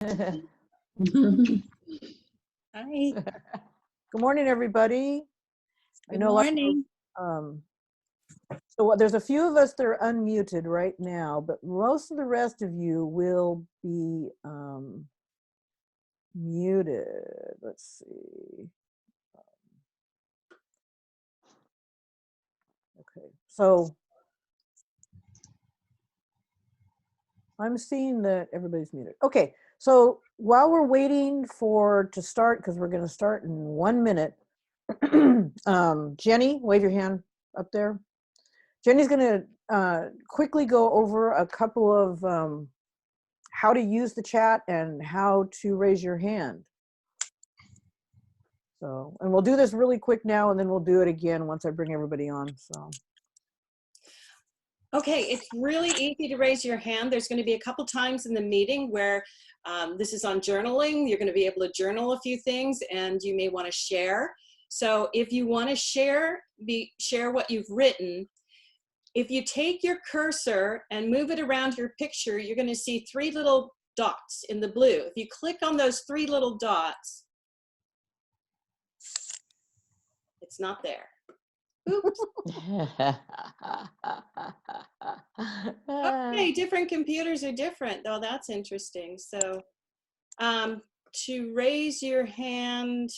Hi. Good morning, everybody. Good morning. There's a few of us that are unmuted right now, but most of the rest of you will be muted. Let's see. Okay, so I'm seeing that everybody's muted. Okay, so while we're waiting to start, because we're going to start in 1 minute, Jenny, wave your hand up there. Jenny's going to quickly go over a couple of how to use the chat and how to raise your hand. So, and we'll do this really quick now, and then we'll do it again once I bring everybody on. So. Okay, it's really easy to raise your hand. There's going to be a couple times in the meeting where this is on journaling. You're going to be able to journal a few things, and you may want to share. So if you want to share what you've written, if you take your cursor and move it around your picture, you're going to see 3 little dots in the blue. If you click on those 3 little dots, it's not there. Oops. Okay, different computers are different, though. That's interesting. So to raise your hand,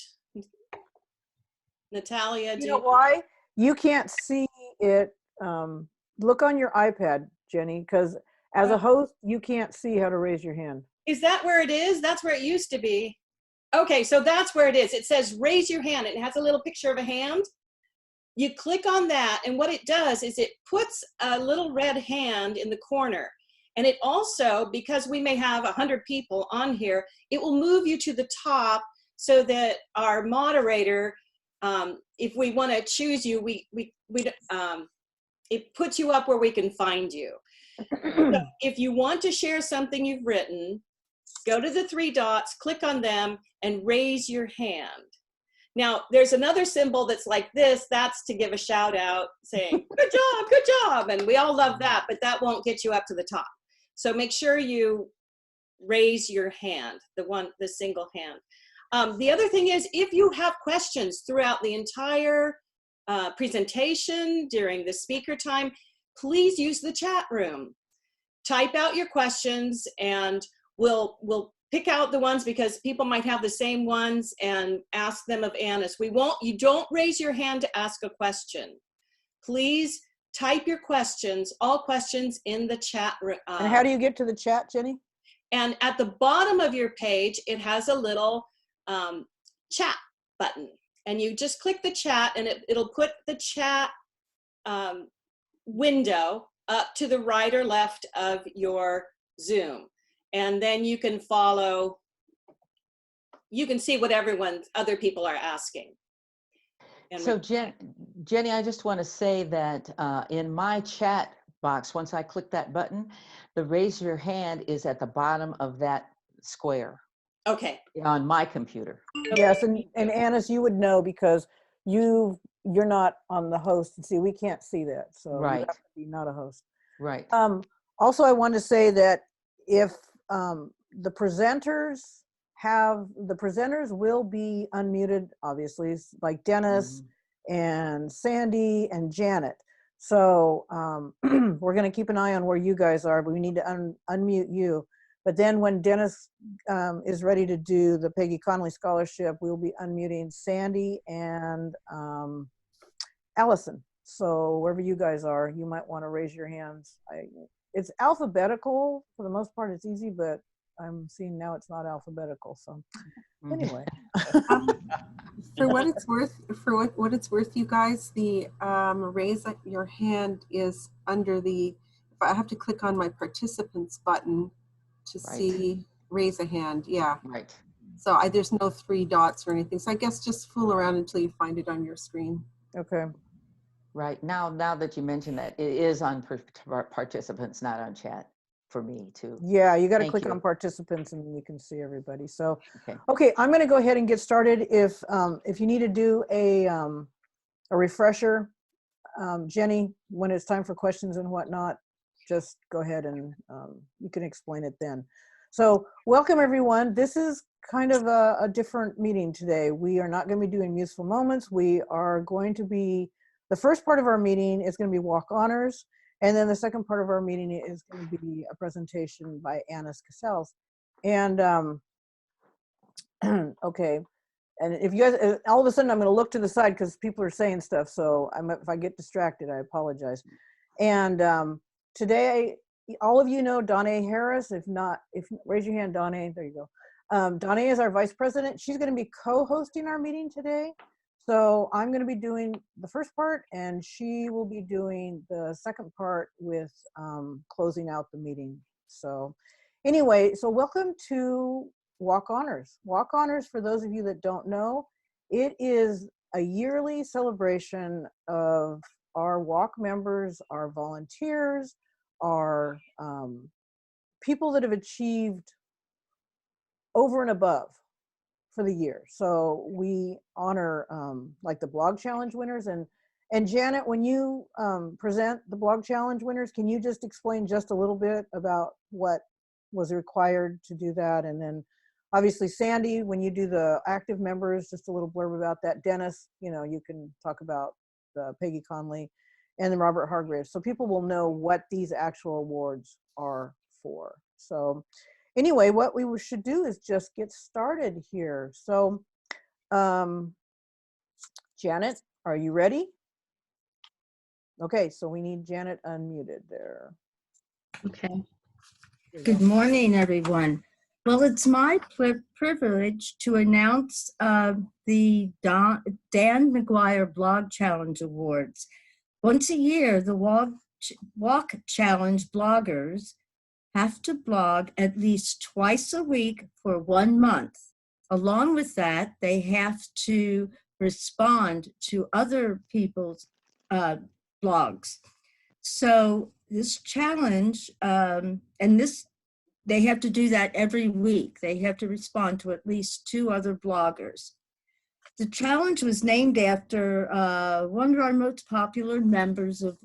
Natalia. You know why? You can't see it. Look on your iPad, Jenny, because as a host, you can't see how to raise your hand. Is that where it is? That's where it used to be. Okay, so that's where it is. It says raise your hand. It has a little picture of a hand. You click on that, and what it does is it puts a little red hand in the corner. And it also, because we may have 100 people on here, it will move you to the top so that our moderator, if we want to choose you, it puts you up where we can find you. So if you want to share something you've written, go to the 3 dots, click on them, and raise your hand. Now, there's another symbol that's like this. That's to give a shout out saying, good job. And we all love that, but that won't get you up to the top. So make sure you raise your hand, the single hand. The other thing is, if you have questions throughout the entire presentation during the speaker time, please use the chat room. Type out your questions, and we'll pick out the ones, because people might have the same ones, and ask them of Annis. You don't raise your hand to ask a question. Please type your questions, all questions, in the chat room. And how do you get to the chat, Jenny? And at the bottom of your page, it has a little chat button. And you just click the chat, and it'll put the chat window up to the right or left of your Zoom. And then you can follow, you can see what other people are asking. And so Jenny, I just want to say that in my chat box, once I click that button, the raise your hand is at the bottom of that square. Okay. On my computer. Yes, and Annis, you would know, because you're not on the host, and see, we can't see that, so right. You have to be not a host. Right. Also, I want to say that if the presenters will be unmuted, obviously, like Dennis and Sandy and Janet. So we're going to keep an eye on where you guys are, but we need to unmute you. But then when Dennis is ready to do the Peggy Connolly Scholarship, we'll be unmuting Sandy and Allison. So wherever you guys are, you might want to raise your hands. It's alphabetical for the most part. It's easy, but I'm seeing now it's not alphabetical. So anyway, for what it's worth, you guys, the raise your hand is under the. I have to click on my participants button to see raise a hand. Yeah. Right. So there's no 3 dots or anything. So I guess just fool around until you find it on your screen. Okay. Right. Now that you mention that, it is on participants, not on chat for me too. Yeah, you got to click on participants, and you can see everybody. So, okay, I'm going to go ahead and get started. If you need to do a refresher, Jenny, when it's time for questions and whatnot, just go ahead and you can explain it then. So welcome everyone. This is kind of a different meeting today. We are not going to be doing Museful Moments. We are going to be, the first part of our meeting is going to be WOK Honors. And then the second part of our meeting is going to be a presentation by Annis Cassells. And okay. And if you guys, all of a sudden I'm going to look to the side because people are saying stuff. So if I get distracted, I apologize. And today, all of you know Donna Harris. If not, raise your hand, Donna. There you go. Donna is our vice president. She's going to be co-hosting our meeting today. So I'm going to be doing the first part, and she will be doing the second part with closing out the meeting. So anyway, so welcome to WOK Honors. WOK Honors, for those of you that don't know, it is a yearly celebration of our WOK members, our volunteers, our people that have achieved over and above for the year. So we honor like the blog challenge winners. And Janet, when you present the blog challenge winners, can you just explain just a little bit about what was required to do that? And then obviously Sandy, when you do the active members, just a little blurb about that. Dennis, you know, you can talk about the Peggy Conley and then Robert Hargraves. So people will know what these actual awards are for. So anyway, what we should do is just get started here. So Janet, are you ready? Okay, so we need Janet unmuted there. Okay. Good morning, everyone. Well, it's my privilege to announce the Dan McGuire Blog Challenge Awards. Once a year, the WOK Challenge bloggers have to blog at least twice a week for 1 month. Along with that, they have to respond to other people's blogs. So this challenge, they have to do that every week. They have to respond to at least 2 other bloggers. The challenge was named after one of our most popular members of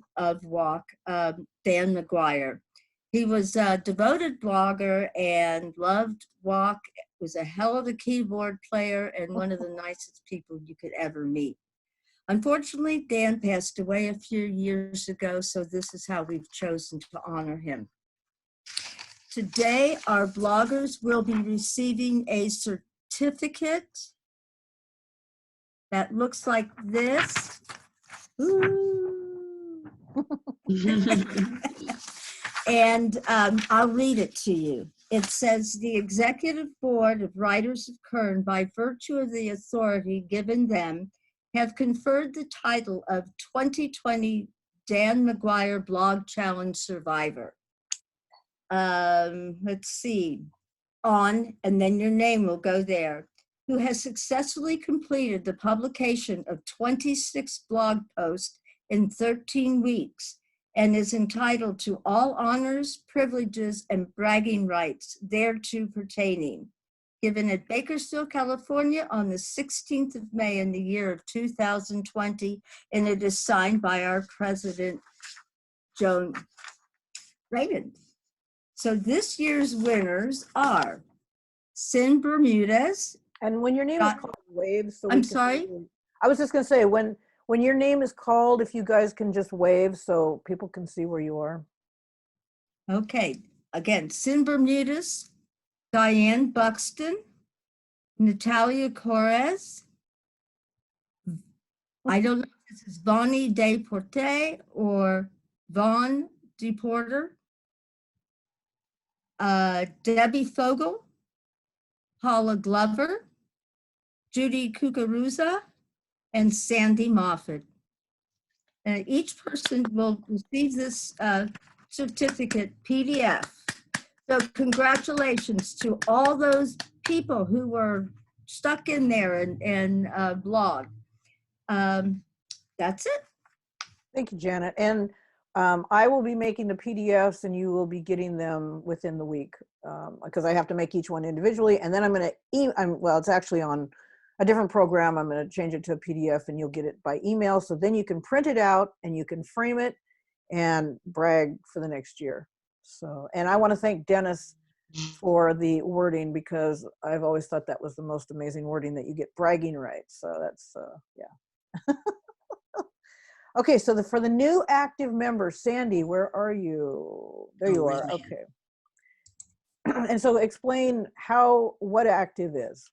WOK, Dan McGuire. He was a devoted blogger and loved WOK, was a hell of a keyboard player and one of the nicest people you could ever meet. Unfortunately, Dan passed away a few years ago, so this is how we've chosen to honor him. Today, our bloggers will be receiving a certificate that looks like this. Ooh. And I'll read it to you. It says, the Executive Board of Writers of Kern, by virtue of the authority given them, have conferred the title of 2020 Dan McGuire Blog Challenge Survivor. Let's see, on, and then your name will go there, who has successfully completed the publication of 26 blog posts in 13 weeks and is entitled to all honors, privileges, and bragging rights thereto pertaining, given at Bakersfield, California on the 16th of May in the year of 2020, and it is signed by our president, Joan Raymond. So this year's winners are Sin Bermudez. And when your name is called, wave. So I'm sorry? I was just going to say, when your name is called, if you guys can just wave so people can see where you are. Okay, again, Sin Bermudez, Diane Buxton, Natalia Correz. I don't know if this is Vonnie Deporte or Vaughn Deporter. Debbie Fogel, Paula Glover, Judy Cucaruza, and Sandy Moffat. Each person will receive this certificate PDF. So congratulations to all those people who were stuck in there and blog. That's it. Thank you, Janet. And I will be making the PDFs and you will be getting them within the week because I have to make each one individually. And then I'm going to, well, it's actually on a different program. I'm going to change it to a PDF and you'll get it by email. So then you can print it out and you can frame it and brag for the next year. So, and I want to thank Dennis for the wording, because I've always thought that was the most amazing wording, that you get bragging rights. So that's, yeah. Okay, so for the new active members, Sandy, where are you? There you are, okay. And so explain what active is.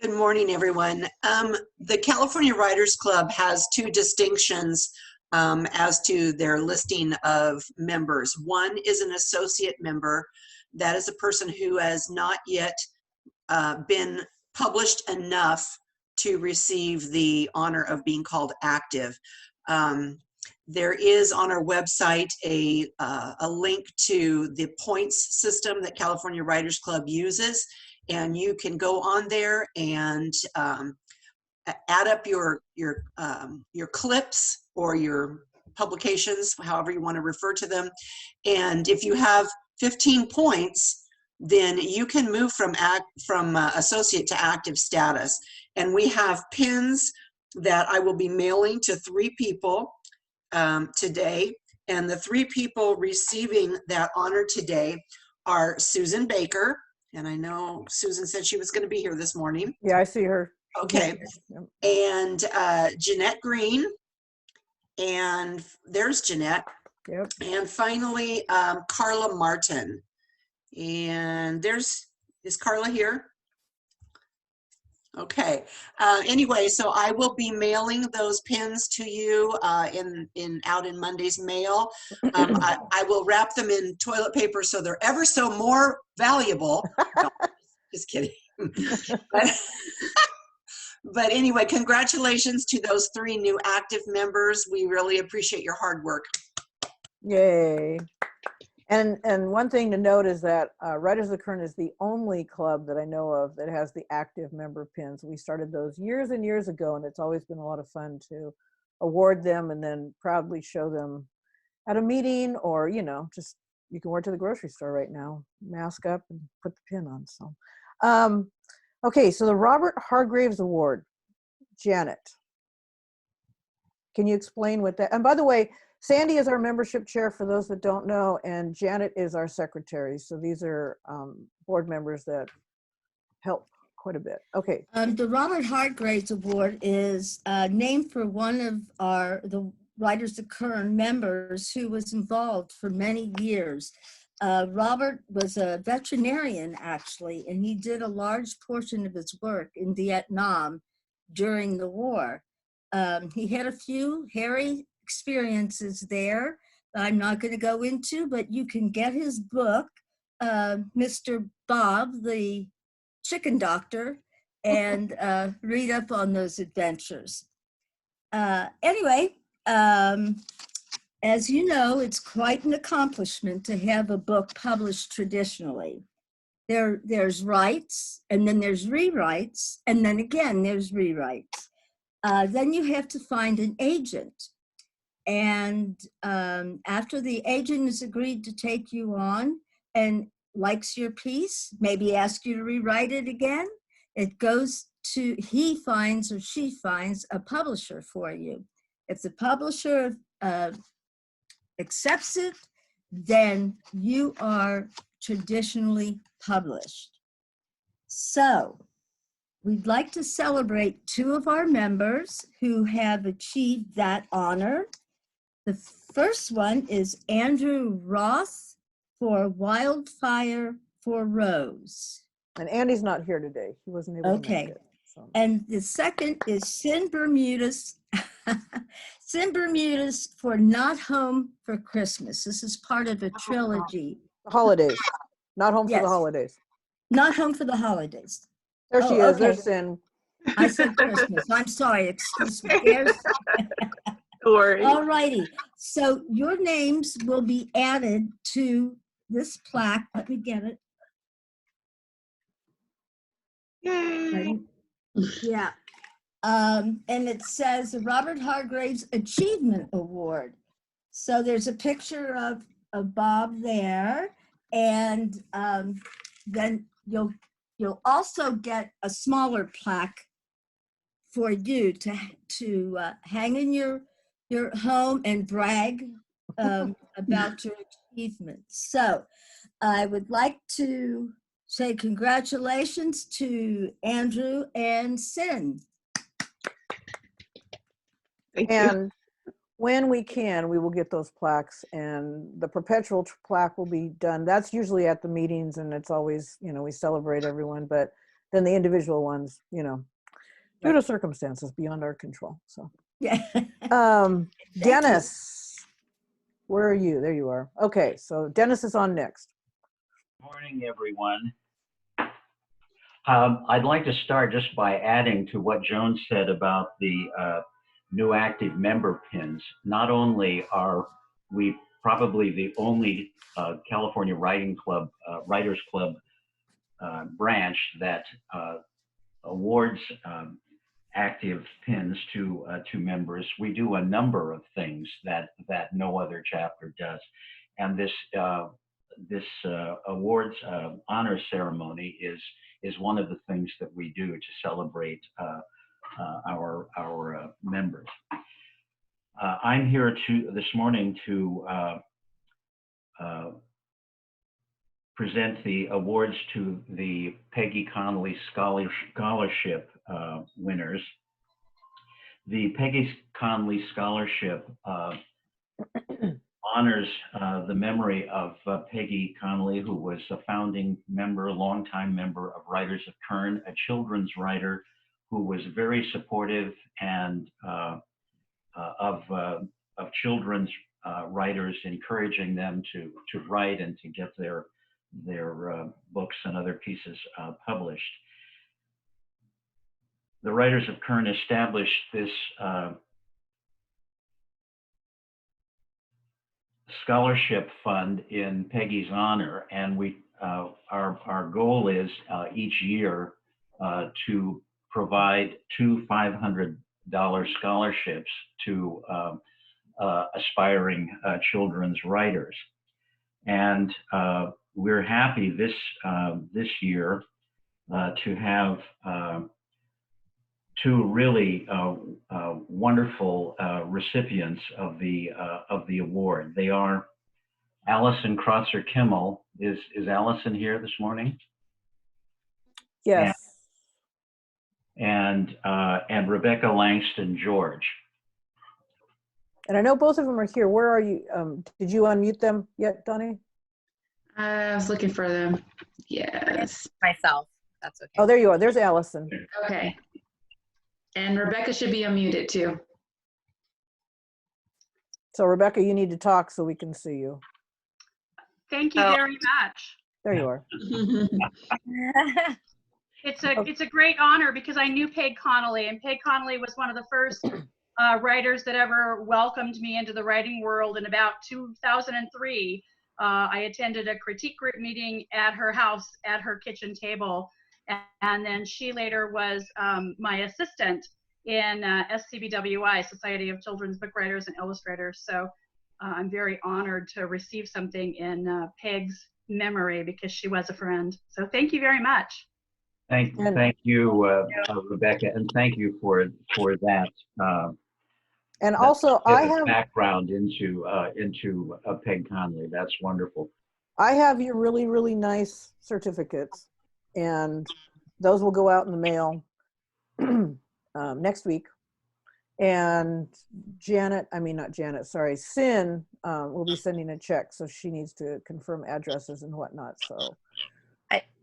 Good morning, everyone. The California Writers Club has two distinctions as to their listing of members. One is an associate member. That is a person who has not yet been published enough to receive the honor of being called active. There is on our website a link to the points system that California Writers Club uses, and you can go on there and add up your clips or your publications, however you want to refer to them. And if you have 15 points, then you can move from associate to active status. And we have pins that I will be mailing to 3 people today. And the 3 people receiving that honor today are Susan Baker. And I know Susan said she was going to be here this morning. Yeah, I see her. Okay. And Jeanette Green. And there's Jeanette. Yep. And finally, Carla Martin. And is Carla here? Okay. Anyway, so I will be mailing those pins to you out in Monday's mail. I will wrap them in toilet paper so they're ever so more valuable. No, just kidding. But anyway, congratulations to those 3 new active members. We really appreciate your hard work. Yay. And one thing to note is that Writers of the Kern is the only club that I know of that has the active member pins. We started those years and years ago, and it's always been a lot of fun to award them and then proudly show them at a meeting, or, you know, just you can wear it to the grocery store right now, mask up and put the pin on. So, okay, so the Robert Hargraves Award, Janet. Can you explain what that, and by the way, Sandy is our membership chair for those that don't know, and Janet is our secretary. So these are board members that help quite a bit. Okay. The Robert Hargraves Award is named for one of the Writers of Kern members who was involved for many years. Robert was a veterinarian, actually, and he did a large portion of his work in Vietnam during the war. He had a few hairy experiences there that I'm not going to go into, but you can get his book, Mr. Bob, the Chicken Doctor, and read up on those adventures. Anyway, as you know, it's quite an accomplishment to have a book published traditionally. There's rights, and then there's rewrites, and then again, there's rewrites. Then you have to find an agent. And after the agent has agreed to take you on and likes your piece, maybe ask you to rewrite it again, it goes to, he finds or she finds a publisher for you. If the publisher accepts it, then you are traditionally published. So we'd like to celebrate 2 of our members who have achieved that honor. The first one is Andrew Roth for Wildfire for Rose. And Andy's not here today. He wasn't able to make it. So. And the second is Sin Bermudez, Sin Bermudez for Not Home for Christmas. This is part of a trilogy. Holidays. Not home for the holidays. Not home for the holidays. There she is. Okay. There's Sin. I said Christmas. I'm sorry. Excuse me. Don't worry. All righty. So your names will be added to this plaque. Let me get it. Yay. Yeah. And it says the Robert Hargraves Achievement Award. So there's a picture of Bob there. And then you'll also get a smaller plaque for you to hang in your home and brag about your achievements. So I would like to say congratulations to Andrew and Sin. Thank you. And when we can, we will get those plaques, and the perpetual plaque will be done. That's usually at the meetings, and it's always, you know, we celebrate everyone, but then the individual ones, you know, due to circumstances beyond our control. So, Yeah. Dennis, where are you? There you are. Okay, so Dennis is on next. Morning, everyone. I'd like to start just by adding to what Joan said about the new active member pins. Not only are we probably the only California Writers Club branch that awards active pins to members, we do a number of things that no other chapter does, and this awards honor ceremony is one of the things that we do to celebrate our members. I'm here this morning to present the awards to the Peggy Connolly Scholarship winners. The Peggy Connolly Scholarship honors the memory of Peggy Connolly, who was a founding member, a longtime member of Writers of Kern, a children's writer who was very supportive and of children's writers, encouraging them to write and to get their books and other pieces published. The Writers of Kern established this scholarship fund in Peggy's honor, and our goal is each year to provide two $500 scholarships to aspiring children's writers. And we're happy this year to have two really wonderful recipients of the award. They are Allison Crotzer Kimmel. Is Allison here this morning? Yes. And Rebecca Langston George. And I know both of them are here. Where are you? Did you unmute them yet, Donnie? I was looking for them. Yes. Myself. That's okay. Oh, there you are. There's Allison. Okay. And Rebecca should be unmuted too. So Rebecca, you need to talk so we can see you. Thank you very much. There you are. It's a great honor because I knew Peg Connolly, and Peg Connolly was one of the first writers that ever welcomed me into the writing world. In about 2003, I attended a critique group meeting at her house at her kitchen table, and then she later was my assistant in SCBWI, Society of Children's Book Writers and Illustrators. So I'm very honored to receive something in Peg's memory because she was a friend. So thank you very much. Thank you, Rebecca, and thank you for that. And also, I have background into Peg Connolly. That's wonderful. I have your really, really nice certificates, and those will go out in the mail next week. And Sin will be sending a check, so she needs to confirm addresses and whatnot.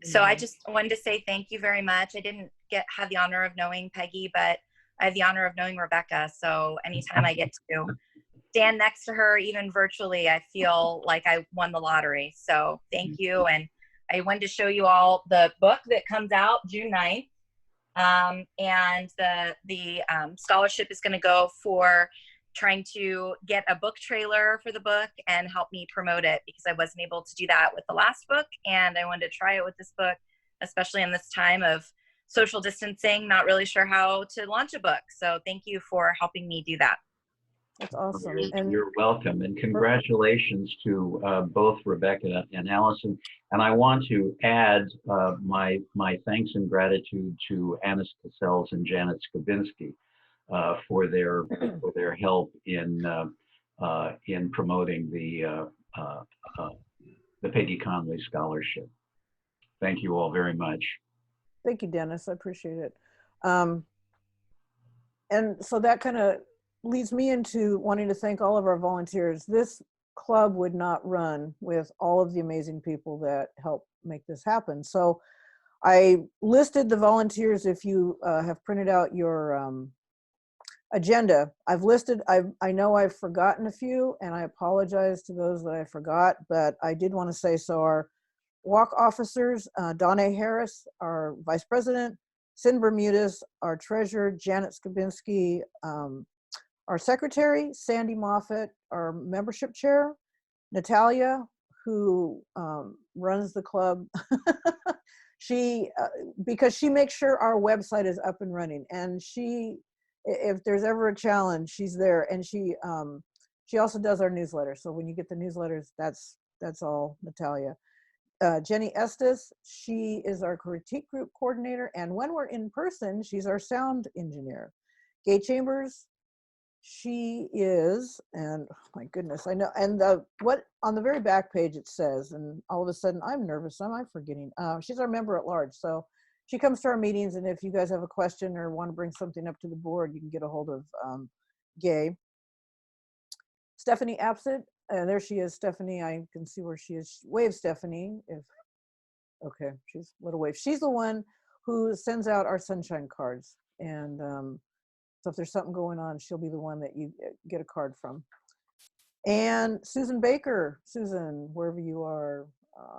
So I just wanted to say thank you very much. I didn't have the honor of knowing Peggy, but I have the honor of knowing Rebecca. So anytime I get to stand next to her, even virtually, I feel like I won the lottery. So thank you. And I wanted to show you all the book that comes out June 9th. And the scholarship is going to go for trying to get a book trailer for the book and help me promote it, because I wasn't able to do that with the last book, and I wanted to try it with this book, especially in this time of social distancing, not really sure how to launch a book. So thank you for helping me do that. That's awesome. You're welcome, and congratulations to both Rebecca and Allison. And I want to add my thanks and gratitude to Annis Cassells and Janet Skabinski for their help in promoting the the Peggy Conley Scholarship. Thank you all very much. Thank you, Dennis. I appreciate it. And so that kind of leads me into wanting to thank all of our volunteers. This club would not run with all of the amazing people that help make this happen. So I listed the volunteers. If you have printed out your agenda, I've listed, I know I've forgotten a few, and I apologize to those that I forgot, but I did want to say, so our WOK officers, Donna Harris, our vice president, Sin Bermudez, our treasurer, Janet Skabinski, our secretary, Sandy Moffett, our membership chair, Natalia, who runs the club. She, because she makes sure our website is up and running, and she, if there's ever a challenge, she's there. And she also does our newsletter. So when you get the newsletters, that's all Natalia. Jenny Estes, she is our critique group coordinator, and when we're in person, she's our sound engineer. Gay Chambers, she is, and oh my goodness, I know, and what on the very back page it says, and all of a sudden I'm nervous, am I forgetting? She's our member at large, so she comes to our meetings, and if you guys have a question or want to bring something up to the board, you can get a hold of Gay. Stephanie Apsit, there she is, Stephanie. I can see where she is. Wave, Stephanie. Okay, she's a little wave. She's the one who sends out our sunshine cards. And so if there's something going on, she'll be the one that you get a card from. And Susan Baker, Susan, wherever you are,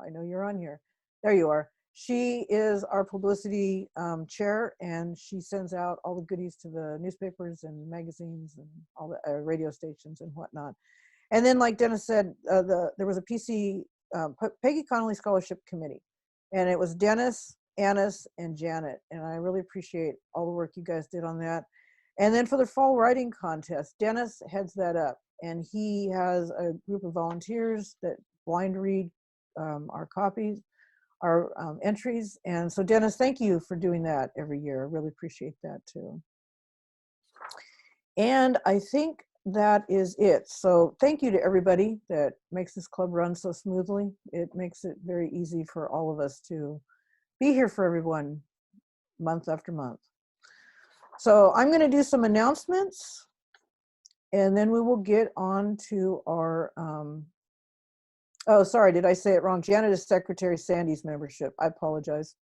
I know you're on here. There you are. She is our publicity chair, and she sends out all the goodies to the newspapers and magazines and all the radio stations and whatnot. And then, like Dennis said, there was a PC, Peggy Connolly Scholarship Committee, and it was Dennis, Annis, and Janet. And I really appreciate all the work you guys did on that. And then for the fall writing contest, Dennis heads that up, and he has a group of volunteers that blind read our copies, our entries. And so Dennis, thank you for doing that every year. I really appreciate that too. And I think that is it. So thank you to everybody that makes this club run so smoothly. It makes it very easy for all of us to be here for everyone month after month. So I'm going to do some announcements, and then we will get on to our, oh, sorry, did I say it wrong? Janet is Secretary Sandy's membership. I apologize.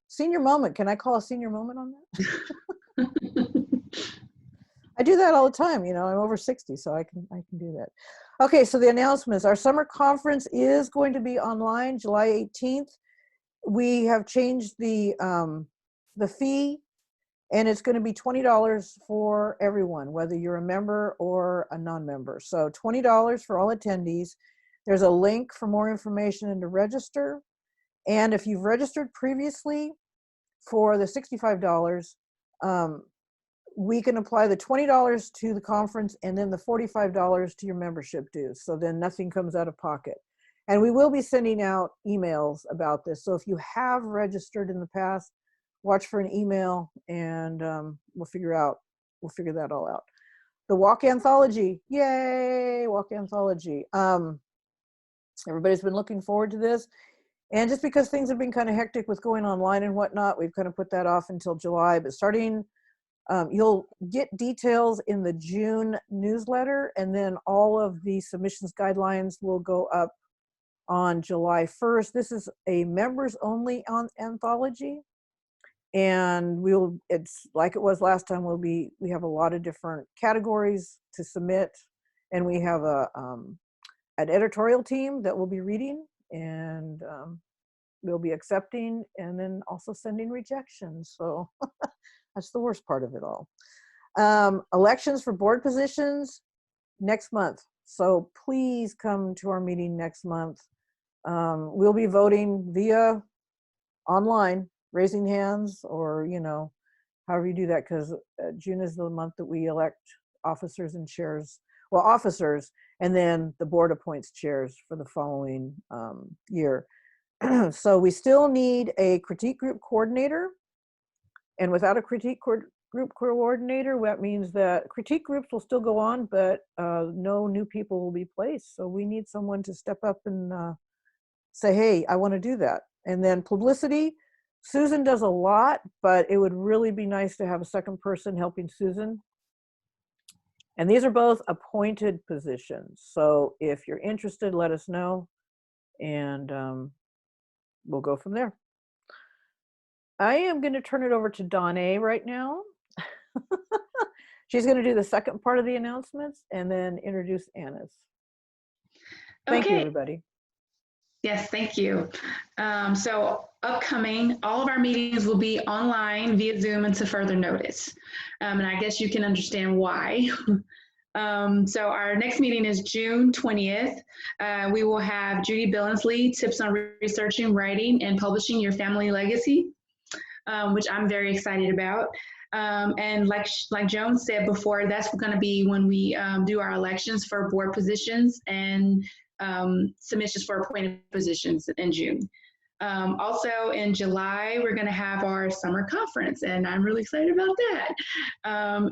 Senior moment, can I call a senior moment on that? I do that all the time, you know, I'm over 60, so I can do that. Okay, so the announcements. Our summer conference is going to be online July 18th. We have changed the fee, and it's going to be $20 for everyone, whether you're a member or a non-member. So $20 for all attendees. There's a link for more information and to register. And if you've registered previously for the $65, we can apply the $20 to the conference and then the $45 to your membership dues. So then nothing comes out of pocket. And we will be sending out emails about this. So if you have registered in the past, watch for an email, and we'll figure that all out. The WOK Anthology, yay, WOK Anthology. Everybody's been looking forward to this. And just because things have been kind of hectic with going online and whatnot, we've kind of put that off until July, but starting, you'll get details in the June newsletter, and then all of the submissions guidelines will go up on July 1st. This is a members only anthology, and it's like it was last time. We have a lot of different categories to submit, and we have an editorial team that will be reading, and we'll be accepting and then also sending rejections. So that's the worst part of it all. Elections for board positions next month. So please come to our meeting next month. We'll be voting via online, raising hands, or, you know, however you do that, because June is the month that we elect officers and chairs. Well, officers, and then the board appoints chairs for the following year. So we still need a critique group coordinator. And without a critique group coordinator. That means that critique groups will still go on, but no new people will be placed. So we need someone to step up and say, hey, I want to do that. And then publicity, Susan does a lot, but it would really be nice to have a second person helping Susan. And these are both appointed positions. So if you're interested, let us know, and we'll go from there. I am going to turn it over to Donna right now. She's going to do the second part of the announcements and then introduce Annis. Thank you, everybody. Yes, thank you. So upcoming, all of our meetings will be online via Zoom until further notice. And I guess you can understand why. So our next meeting is June 20th. We will have Judy Billingsley, tips on researching, writing, and publishing your family legacy, which I'm very excited about. And like Joan said before, that's going to be when we do our elections for board positions and submissions for appointed positions in June. Also in July, we're going to have our summer conference, and I'm really excited about that.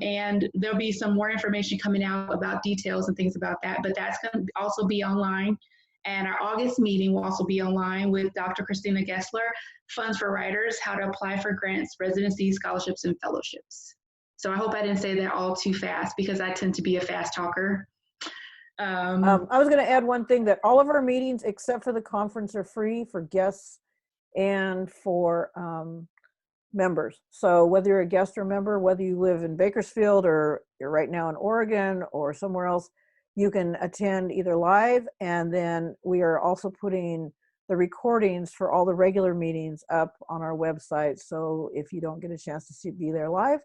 And there'll be some more information coming out about details and things about that, but that's going to also be online. And our August meeting will also be online with Dr. Christina Gessler, Funds for Writers, How to Apply for Grants, Residencies, Scholarships, and Fellowships. So I hope I didn't say that all too fast, because I tend to be a fast talker. I was going to add one thing, that all of our meetings except for the conference are free for guests and for members. So whether you're a guest or member, whether you live in Bakersfield or you're right now in Oregon or somewhere else, you can attend either live, and then we are also putting the recordings for all the regular meetings up on our website. So if you don't get a chance to be there live,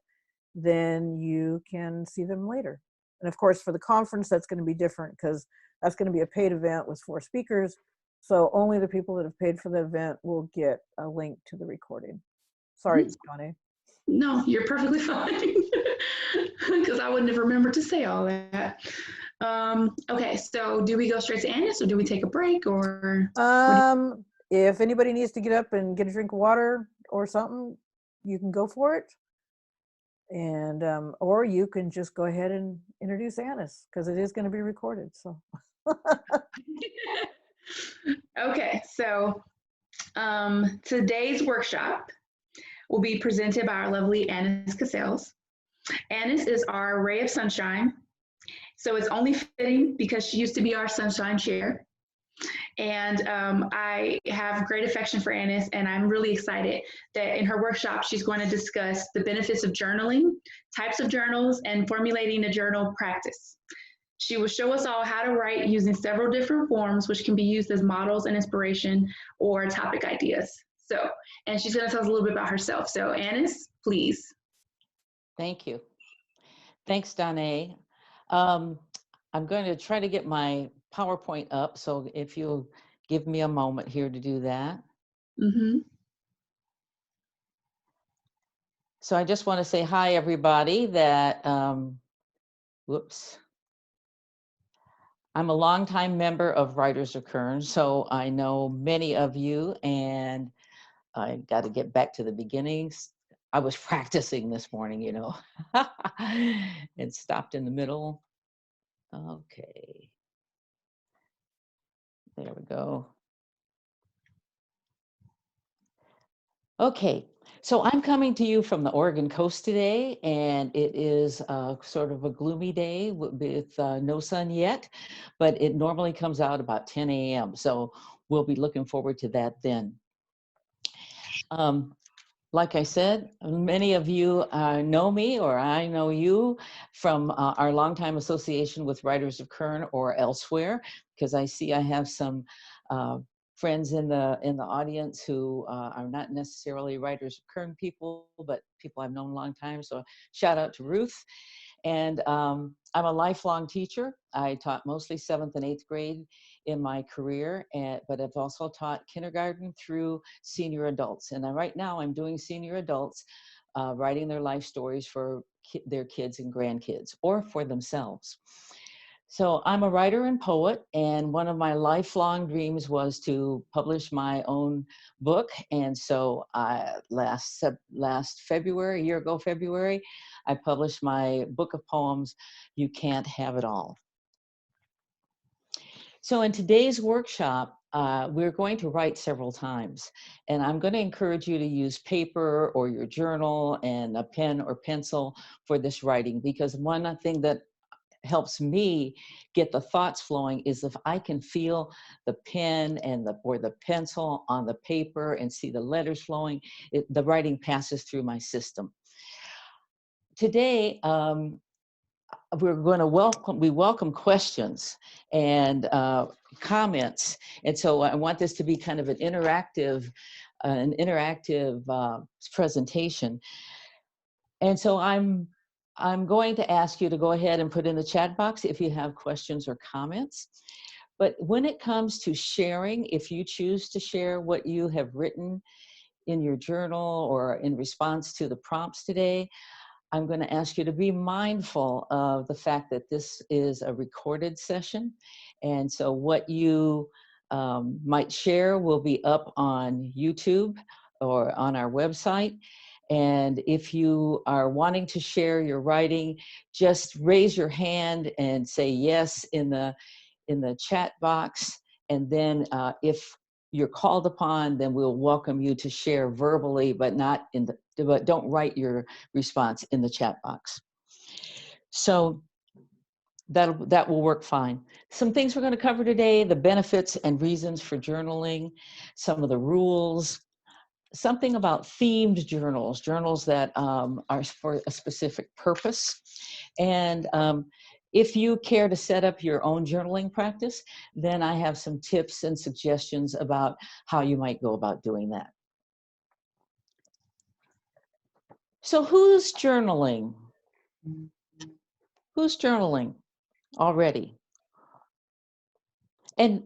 then you can see them later. And of course, for the conference, that's going to be different, because that's going to be a paid event with 4 speakers. So only the people that have paid for the event will get a link to the recording. Sorry, Johnny. No, you're perfectly fine, because I wouldn't have remembered to say all that. Okay, so do we go straight to Annis, or do we take a break, or? If anybody needs to get up and get a drink of water or something, you can go for it. And or you can just go ahead and introduce Annis, because it is going to be recorded. So Okay, so today's workshop will be presented by our lovely Annis Cassells. Annis is our ray of sunshine, so it's only fitting because she used to be our sunshine chair. And I have great affection for Annis, and I'm really excited that in her workshop, she's going to discuss the benefits of journaling, types of journals, and formulating a journal practice. She will show us all how to write using several different forms, which can be used as models and inspiration or topic ideas. So, and she's going to tell us a little bit about herself. So Annis, please. Thank you. Thanks, Donna. I'm going to try to get my PowerPoint up, so if you'll give me a moment here to do that. So I just want to say hi, everybody, that, whoops. I'm a longtime member of Writers of Kern, so I know many of you, and I got to get back to the beginnings. I was practicing this morning, you know, and stopped in the middle. Okay. There we go. Okay, so I'm coming to you from the Oregon coast today, and it is sort of a gloomy day with no sun yet, but it normally comes out about 10 a.m. So we'll be looking forward to that then. Like I said, many of you know me, or I know you from our longtime association with Writers of Kern or elsewhere, because I see I have some friends in the audience who are not necessarily Writers of Kern people, but people I've known a long time. So shout out to Ruth. And I'm a lifelong teacher. I taught mostly 7th and 8th grade in my career, but I've also taught kindergarten through senior adults. And right now I'm doing senior adults, writing their life stories for their kids and grandkids, or for themselves. So I'm a writer and poet, and one of my lifelong dreams was to publish my own book. And so last February, a year ago February, I published my book of poems, You Can't Have It All. So in today's workshop, we're going to write several times, and I'm going to encourage you to use paper or your journal and a pen or pencil for this writing, because one thing that helps me get the thoughts flowing is if I can feel the pen and or the pencil on the paper and see the letters flowing, the writing passes through my system. Today, we're going to welcome questions and comments, and so I want this to be kind of an interactive presentation. And so I'm going to ask you to go ahead and put in the chat box if you have questions or comments. But when it comes to sharing, if you choose to share what you have written in your journal or in response to the prompts today, I'm going to ask you to be mindful of the fact that this is a recorded session. And so what you might share will be up on YouTube or on our website. And if you are wanting to share your writing, just raise your hand and say yes in the chat box. And then if you're called upon, then we'll welcome you to share verbally, but don't write your response in the chat box. So that will work fine. Some things we're going to cover today: the benefits and reasons for journaling, some of the rules, something about themed journals that are for a specific purpose. And if you care to set up your own journaling practice, then I have some tips and suggestions about how you might go about doing that. So who's journaling? Who's journaling already? And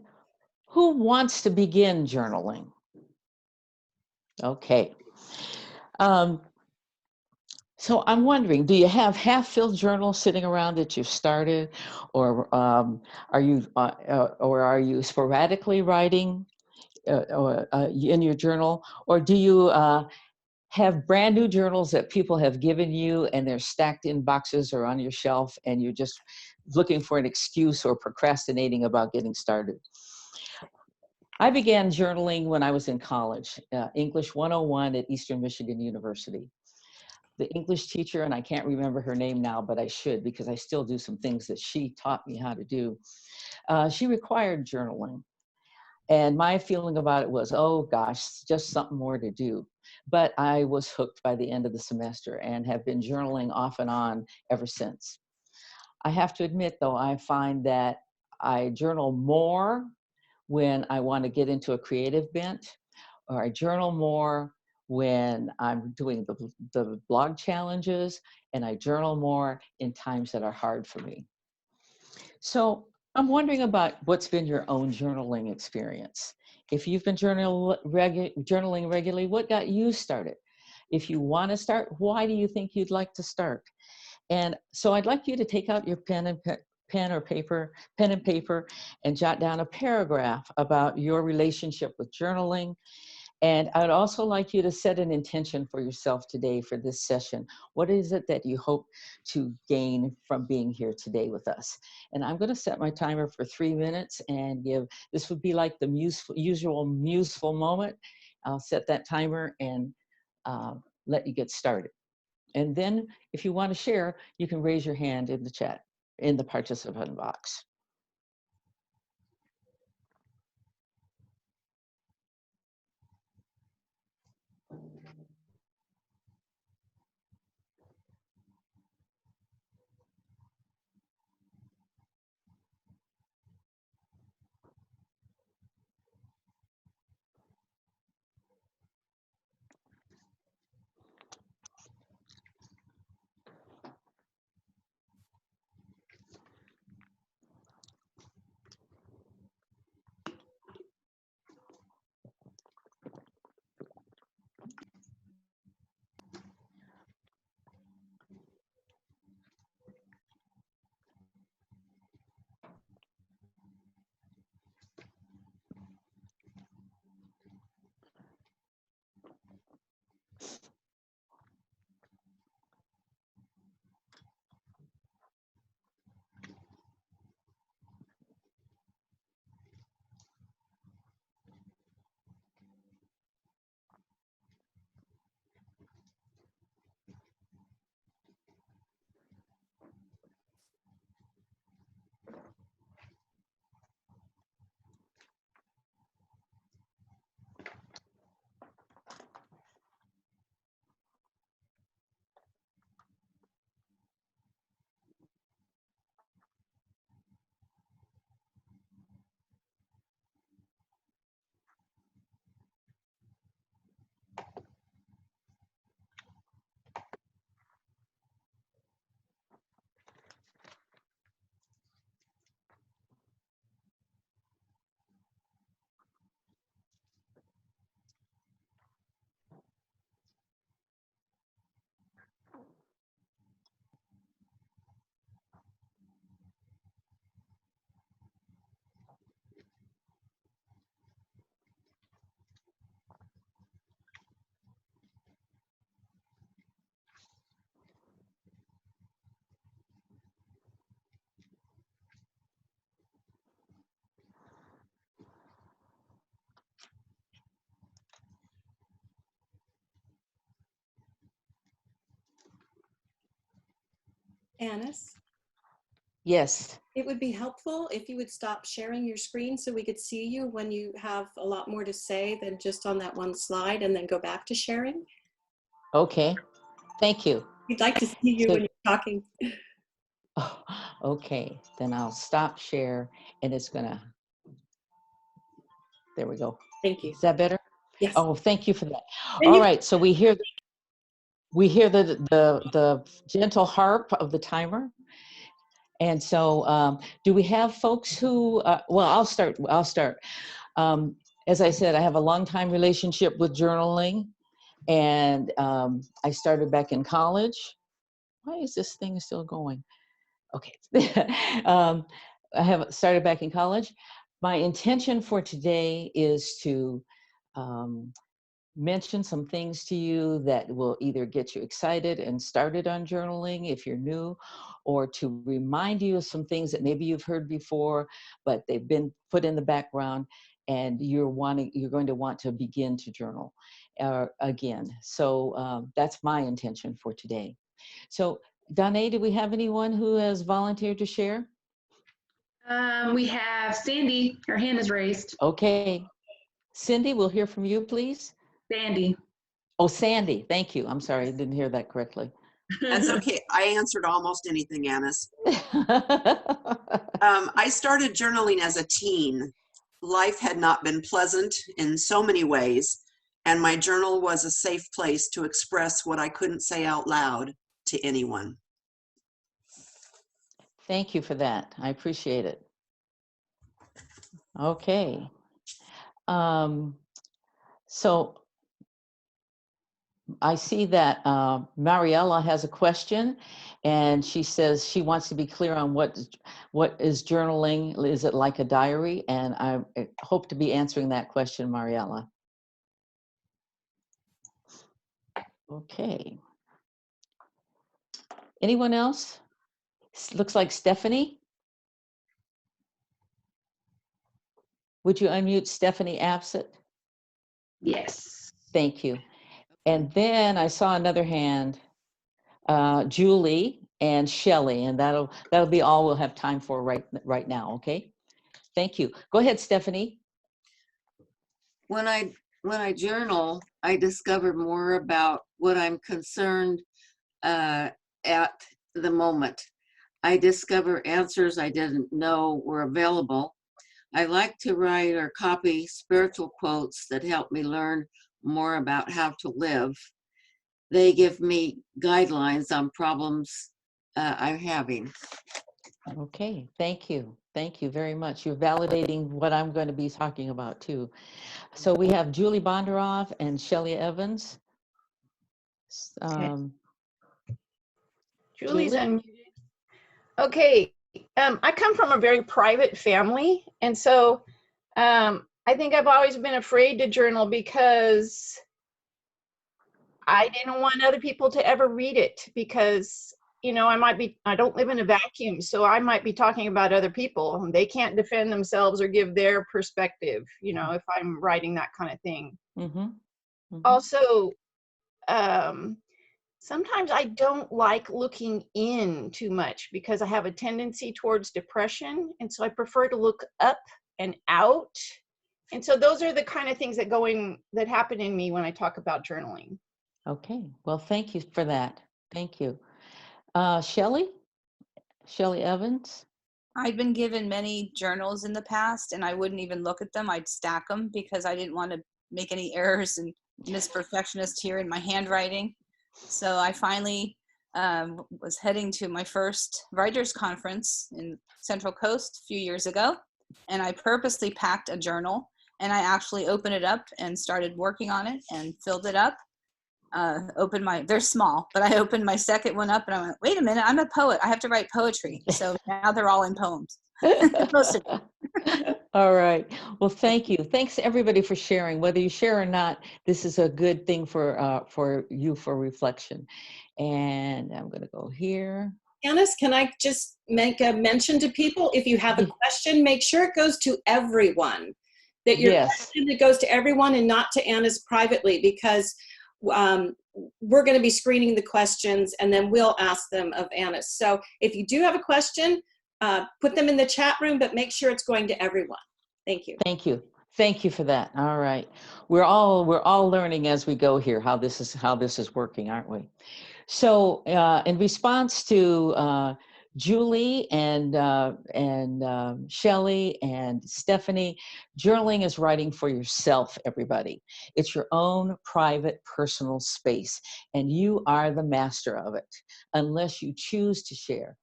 who wants to begin journaling? Okay. So I'm wondering, do you have half-filled journals sitting around that you've started, or are you sporadically writing in your journal, or do you have brand new journals that people have given you and they're stacked in boxes or on your shelf and you're just looking for an excuse or procrastinating about getting started? I began journaling when I was in college, English 101 at Eastern Michigan University. The English teacher, and I can't remember her name now, but I should, because I still do some things that she taught me how to do. She required journaling. And my feeling about it was, oh gosh, just something more to do. But I was hooked by the end of the semester and have been journaling off and on ever since. I have to admit, though, I find that I journal more when I want to get into a creative bent, or I journal more when I'm doing the blog challenges, and I journal more in times that are hard for me. So I'm wondering about what's been your own journaling experience. If you've been journaling regularly, what got you started? If you want to start, why do you think you'd like to start? And so I'd like you to take out your pen and paper, and jot down a paragraph about your relationship with journaling. And I'd also like you to set an intention for yourself today for this session. What is it that you hope to gain from being here today with us? And I'm going to set my timer for 3 minutes and this would be like the usual museful moment. I'll set that timer and let you get started. And then if you want to share, you can raise your hand in the chat, in the participant box. Annis, Yes. it would be helpful if you would stop sharing your screen so we could see you when you have a lot more to say than just on that one slide, and then go back to sharing. Okay. Thank you. We'd like to see you So- when you're talking. Oh, okay, then I'll stop share and it's gonna, there we go. Thank you. Is that better? Yes. Oh, thank you for that. And All you- right, so we hear the gentle harp of the timer. And so do we have folks who, well, I'll start. As I said, I have a long time relationship with journaling, and I started back in college. Why is this thing still going? Okay. I have started back in college. My intention for today is to mention some things to you that will either get you excited and started on journaling if you're new, or to remind you of some things that maybe you've heard before, but they've been put in the background and you're going to want to begin to journal again. So that's my intention for today. So Danae, do we have anyone who has volunteered to share? We have Sandy, her hand is raised. Okay. Cindy, we'll hear from you, please. Sandy. Oh, Sandy, thank you. I'm sorry, I didn't hear that correctly. That's okay. I answered almost anything, Annis. I started journaling as a teen. Life had not been pleasant in so many ways, and my journal was a safe place to express what I couldn't say out loud to anyone. Thank you for that. I appreciate it. Okay. So I see that Mariella has a question, and she says she wants to be clear on what is journaling. Is it like a diary? And I hope to be answering that question, Mariella. Okay. Anyone else? Looks like Stephanie. Would you unmute Stephanie Absett? Yes. Thank you. And then I saw another hand, Julie and Shelley, and that'll be all we'll have time for right now. Okay. Thank you. Go ahead, Stephanie. When I journal, I discover more about what I'm concerned at the moment. I discover answers I didn't know were available. I like to write or copy spiritual quotes that help me learn more about how to live. They give me guidelines on problems I'm having. Okay, thank you. Thank you very much. You're validating what I'm going to be talking about too. So we have Julie Bondaroff and Shelley Evans. Julie's Julie? unmuted. Okay, I come from a very private family, and so I think I've always been afraid to journal because I didn't want other people to ever read it, because you know, I don't live in a vacuum, so I might be talking about other people and they can't defend themselves or give their perspective, you know, if I'm writing that kind of thing. Mm-hmm. Mm-hmm. Also, sometimes I don't like looking in too much because I have a tendency towards depression. And so I prefer to look up and out. And so those are the kind of things that happen in me when I talk about journaling. Okay, well, thank you for that. Thank you. Shelley Evans. I've been given many journals in the past and I wouldn't even look at them. I'd stack them because I didn't want to make any errors and miss perfectionist here in my handwriting. So I finally was heading to my first writers conference in Central Coast a few years ago. And I purposely packed a journal and I actually opened it up and started working on it and filled it up. They're small, but I opened my second one up and I went, wait a minute, I'm a poet. I have to write poetry. So now they're all in poems. Most of them. All right. Well, thank you. Thanks everybody for sharing. Whether you share or not, this is a good thing for you for reflection. And I'm going to go here. Annis, can I just make a mention to people? If you have a question, make sure it goes to everyone. That your question that goes to everyone and not to Annis privately, because we're going to be screening the questions, and then we'll ask them of Annis. So if you do have a question, put them in the chat room, but make sure it's going to everyone. Thank you. Thank you. Thank you for that. All right. We're all learning as we go here how this is working, aren't we? So in response to Julie and Shelley and Stephanie, journaling is writing for yourself, everybody. It's your own private personal space, and you are the master of it, unless you choose to share.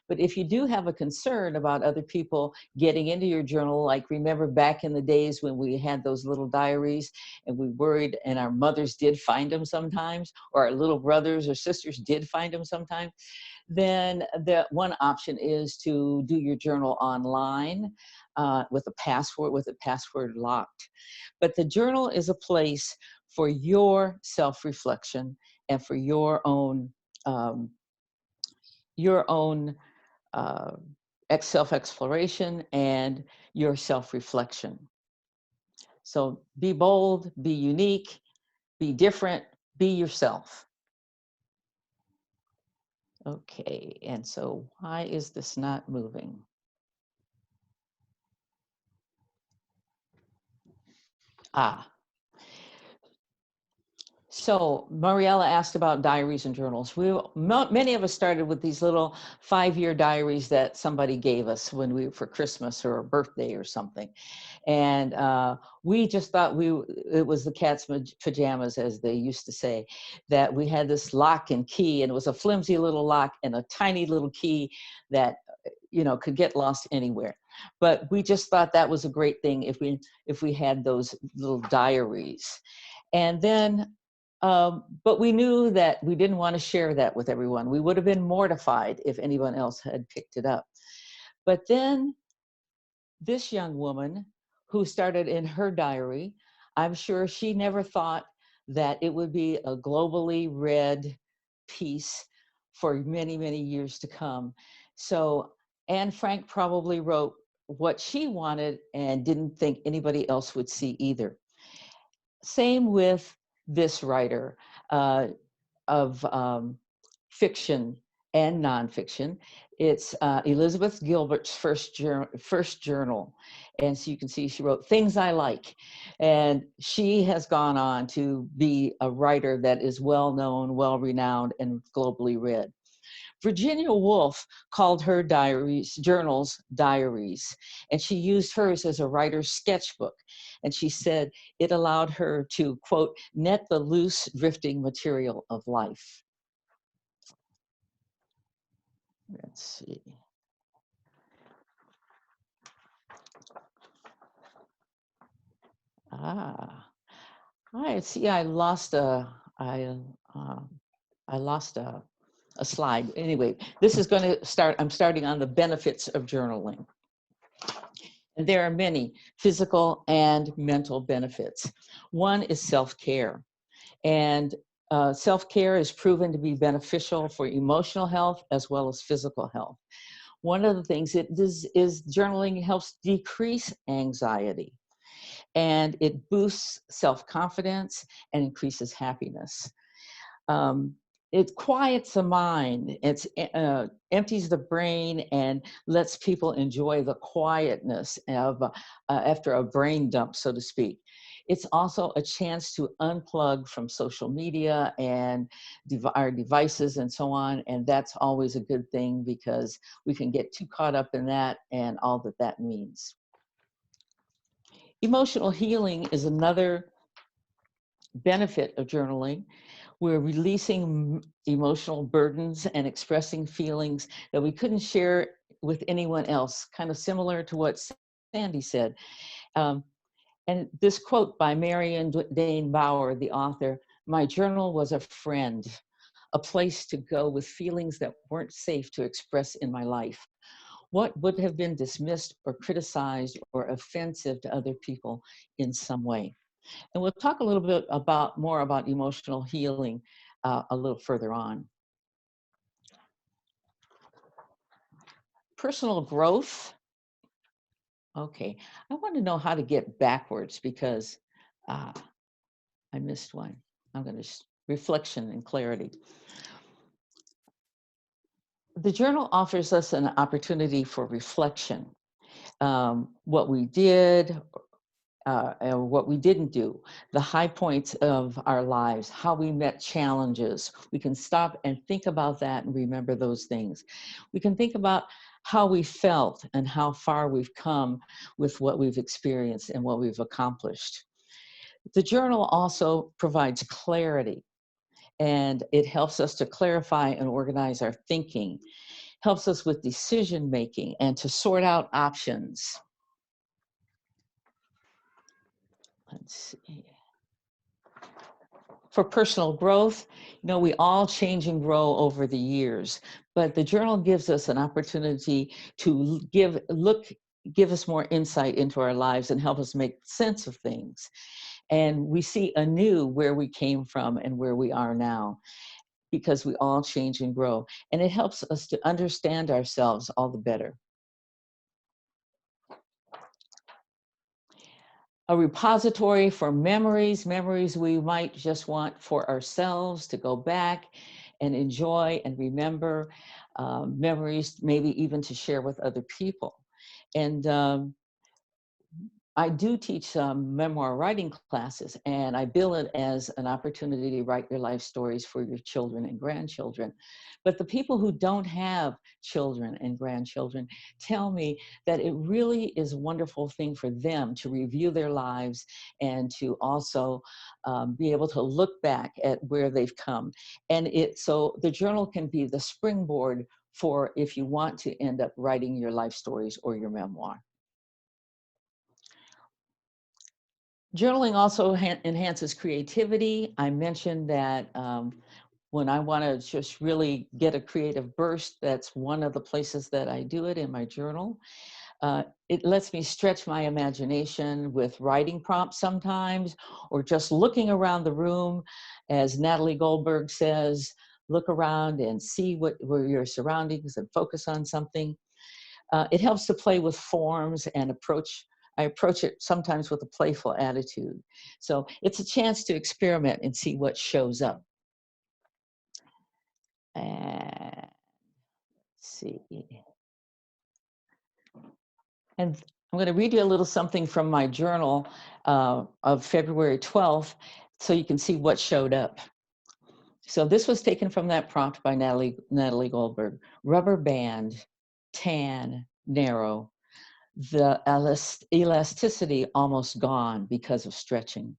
But if you do have a concern about other people getting into your journal, like remember back in the days when we had those little diaries and we worried, and our mothers did find them sometimes, or our little brothers or sisters did find them sometimes, then the one option is to do your journal online with a password locked. But the journal is a place for your self-reflection and for your own self-exploration and your self-reflection. So be bold, be unique, be different, be yourself. Okay, and so why is this not moving? So Mariella asked about diaries and journals. Many of us started with these little 5-year diaries that somebody gave us for Christmas or a birthday or something. And we just thought it was the cat's pajamas, as they used to say, that we had this lock and key, and it was a flimsy little lock and a tiny little key that, you know, could get lost anywhere. But we just thought that was a great thing if we had those little diaries. And then, but we knew that we didn't want to share that with everyone. We would have been mortified if anyone else had picked it up. But then this young woman who started in her diary, I'm sure she never thought that it would be a globally read piece for many, many years to come. So Anne Frank probably wrote what she wanted and didn't think anybody else would see either. Same with this writer of fiction and nonfiction. It's Elizabeth Gilbert's first journal. And so you can see she wrote Things I Like. And she has gone on to be a writer that is well-known, well-renowned, and globally read. Virginia Woolf called her journals diaries, and she used hers as a writer's sketchbook. And she said it allowed her to, quote, net the loose drifting material of life. Let's see. I see. I lost a slide. Anyway, this is going to start. I'm starting on the benefits of journaling. And there are many physical and mental benefits. One is self-care. And self-care is proven to be beneficial for emotional health as well as physical health. One of the things it does is journaling helps decrease anxiety, and it boosts self-confidence and increases happiness. It quiets the mind, it empties the brain and lets people enjoy the quietness of after a brain dump, so to speak. It's also a chance to unplug from social media and our devices and so on, and that's always a good thing because we can get too caught up in that and all that that means. Emotional healing is another benefit of journaling. We're releasing emotional burdens and expressing feelings that we couldn't share with anyone else, kind of similar to what Sandy said. And this quote by Marion Dane Bauer, the author, "My journal was a friend, a place to go with feelings that weren't safe to express in my life. What would have been dismissed or criticized or offensive to other people in some way." And we'll talk a little bit more about emotional healing a little further on. Personal growth. Okay, I want to know how to get backwards because I missed one. I'm going to reflection and clarity. The journal offers us an opportunity for reflection. What we did, and what we didn't do, the high points of our lives, how we met challenges. We can stop and think about that and remember those things. We can think about how we felt and how far we've come with what we've experienced and what we've accomplished. The journal also provides clarity, and it helps us to clarify and organize our thinking, helps us with decision making and to sort out options. Let's see. For personal growth, you know, we all change and grow over the years, but the journal gives us an opportunity to give us more insight into our lives and help us make sense of things. And we see anew where we came from and where we are now, because we all change and grow. And it helps us to understand ourselves all the better. A repository for memories we might just want for ourselves to go back and enjoy and remember, memories maybe even to share with other people. And I do teach some memoir writing classes, and I bill it as an opportunity to write your life stories for your children and grandchildren. But the people who don't have children and grandchildren tell me that it really is a wonderful thing for them to review their lives and to also be able to look back at where they've come. And so the journal can be the springboard for if you want to end up writing your life stories or your memoir. Journaling also enhances creativity. I mentioned that when I want to just really get a creative burst, that's one of the places that I do it, in my journal. It lets me stretch my imagination with writing prompts sometimes, or just looking around the room. As Natalie Goldberg says, look around and see where your surroundings and focus on something. It helps to play with forms and I approach it sometimes with a playful attitude. So it's a chance to experiment and see what shows up. And let's see. And I'm going to read you a little something from my journal of February 12th, so you can see what showed up. So this was taken from that prompt by Natalie Goldberg. Rubber band, tan, narrow. The elasticity almost gone because of stretching.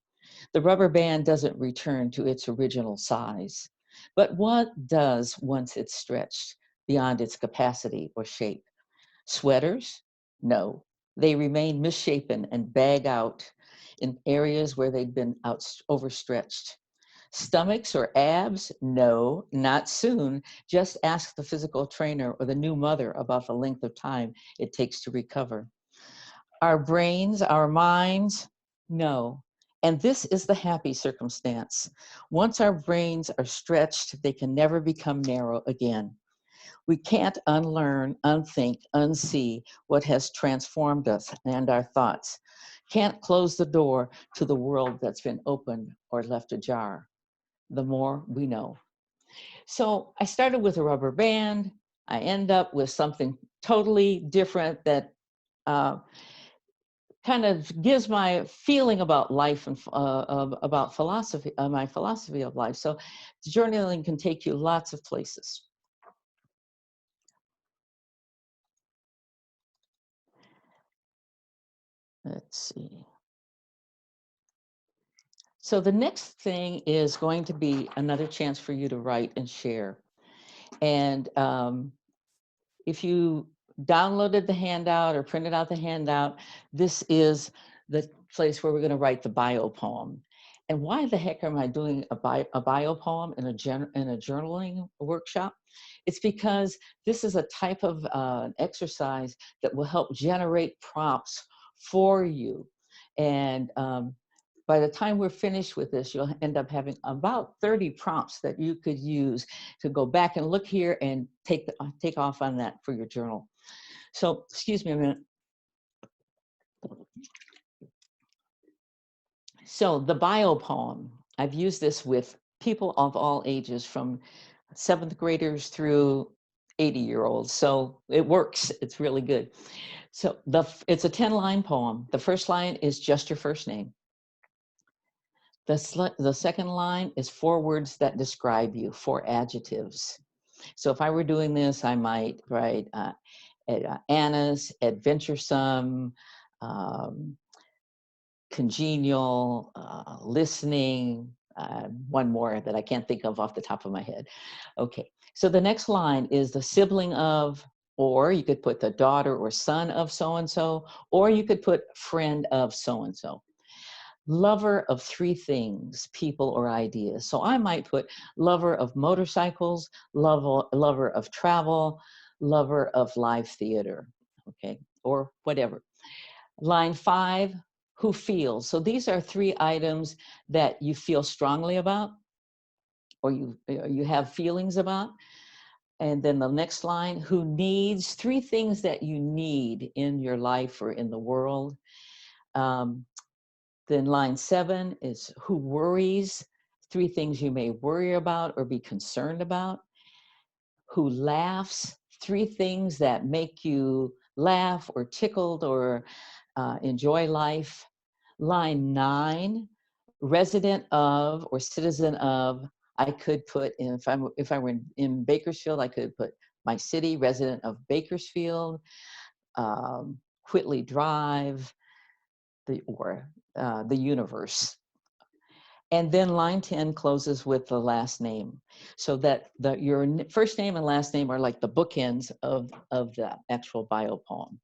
The rubber band doesn't return to its original size. But what does once it's stretched beyond its capacity or shape? Sweaters? No. They remain misshapen and bag out in areas where they've been overstretched. Stomachs or abs? No, not soon. Just ask the physical trainer or the new mother about the length of time it takes to recover. Our brains, our minds? No. And this is the happy circumstance. Once our brains are stretched, they can never become narrow again. We can't unlearn, unthink, unsee what has transformed us and our thoughts. Can't close the door to the world that's been opened or left ajar. The more we know. So I started with a rubber band. I end up with something totally different that kind of gives my feeling about life and about philosophy, my philosophy of life. So journaling can take you lots of places. Let's see. So the next thing is going to be another chance for you to write and share. And if you downloaded the handout or printed out the handout, this is the place where we're going to write the bio poem. And why the heck am I doing a bio poem in a journaling workshop? It's because this is a type of exercise that will help generate prompts for you. And by the time we're finished with this, you'll end up having about 30 prompts that you could use to go back and look here and take off on that for your journal. So, excuse me a minute. So the bio poem, I've used this with people of all ages, from 7th graders through 80-year-olds. So it works. It's really good. So it's a 10-line poem. The first line is just your first name. The second line is 4 words that describe you, 4 adjectives. So if I were doing this, I might write Annis, adventuresome, congenial, listening, one more that I can't think of off the top of my head. Okay, so the next line is the sibling of, or you could put the daughter or son of so-and-so, or you could put friend of so-and-so. Lover of 3 things, people or ideas. So I might put lover of motorcycles, lover of travel, lover of live theater, okay, or whatever. Line 5, who feels. So these are 3 items that you feel strongly about, or you have feelings about. And then the next line, who needs, 3 things that you need in your life or in the world. Then line 7 is who worries, 3 things you may worry about or be concerned about. Who laughs, 3 things that make you laugh or tickled or enjoy life. Line 9, resident of or citizen of. I could put in, if I were in Bakersfield, I could put my city, resident of Bakersfield, Whitley Drive, the universe. And then line 10 closes with the last name, so that your first name and last name are like the bookends of the actual bio poem.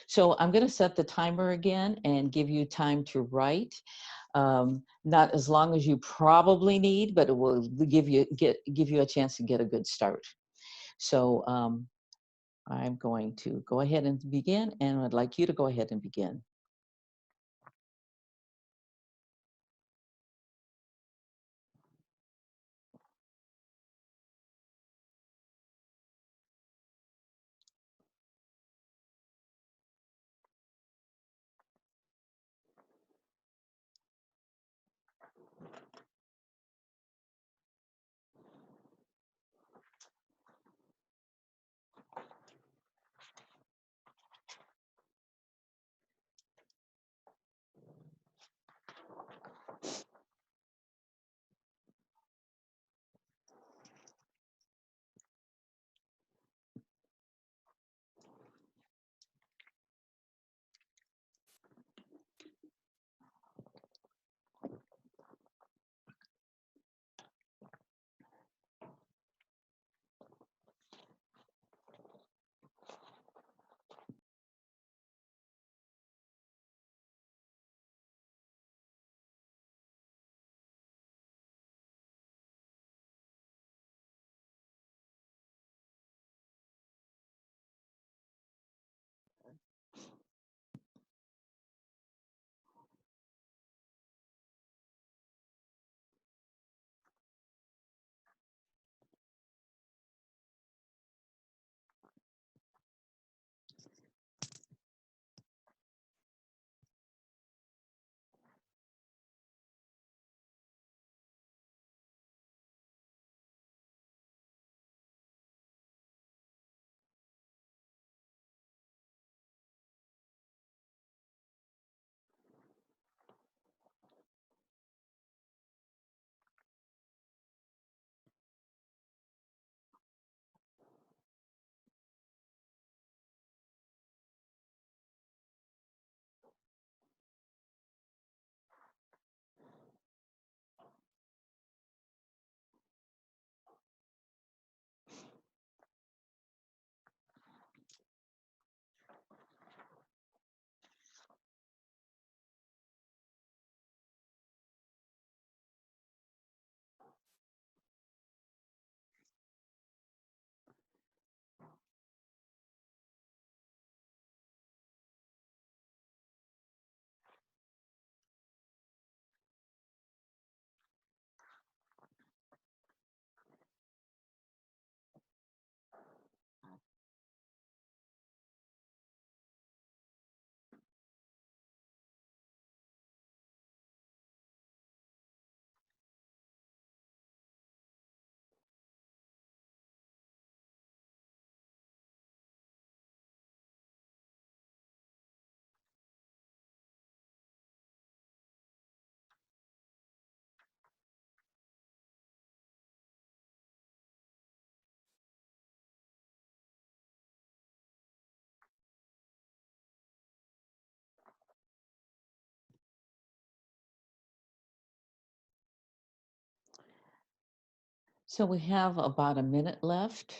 So I'm going to set the timer again and give you time to write. Not as long as you probably need, but it will give you a chance to get a good start. So I'm going to go ahead and begin, and I'd like you to go ahead and begin. So we have about a minute left.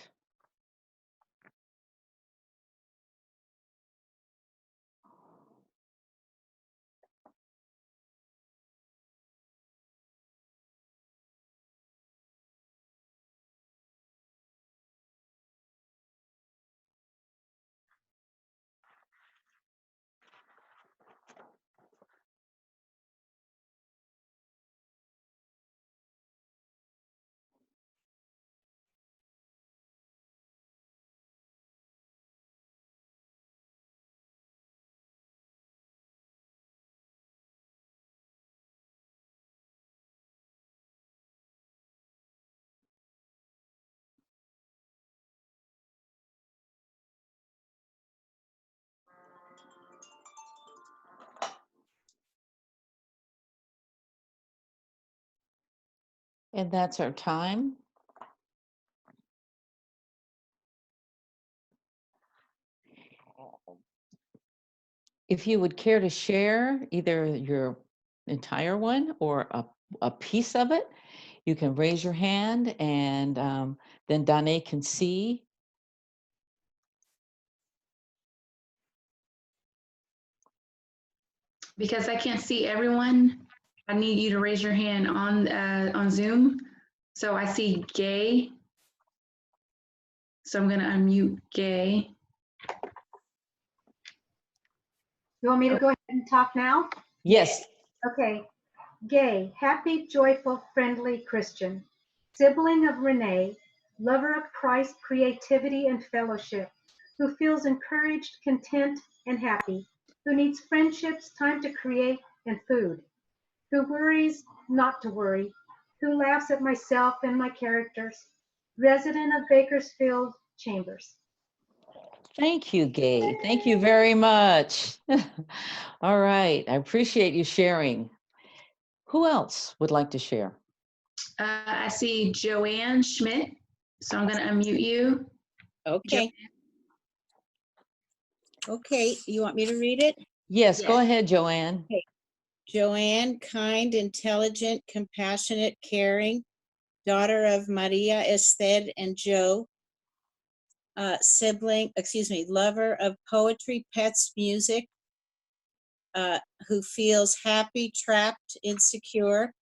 And that's our time. If you would care to share either your entire one or a piece of it, you can raise your hand, and then Danae can see. Because I can't see everyone, I need you to raise your hand on Zoom. So I see Gay. So I'm going to unmute Gay. You want me to go ahead and talk now? Yes. Okay. Gay, happy, joyful, friendly Christian, sibling of Renee, lover of Christ, creativity, and fellowship, who feels encouraged, content, and happy, who needs friendships, time to create, and food, who worries not to worry, who laughs at myself and my characters, resident of Bakersfield Chambers. Thank you, Gay. Thank you very much. All right. I appreciate you sharing. Who else would like to share? I see Joanne Schmidt. So I'm going to unmute you. Okay. Okay, you want me to read it? Yes, go ahead, Joanne. Okay. Joanne, kind, intelligent, compassionate, caring, daughter of Maria Esther and Joe, lover of poetry, pets, music, who feels happy, trapped, insecure,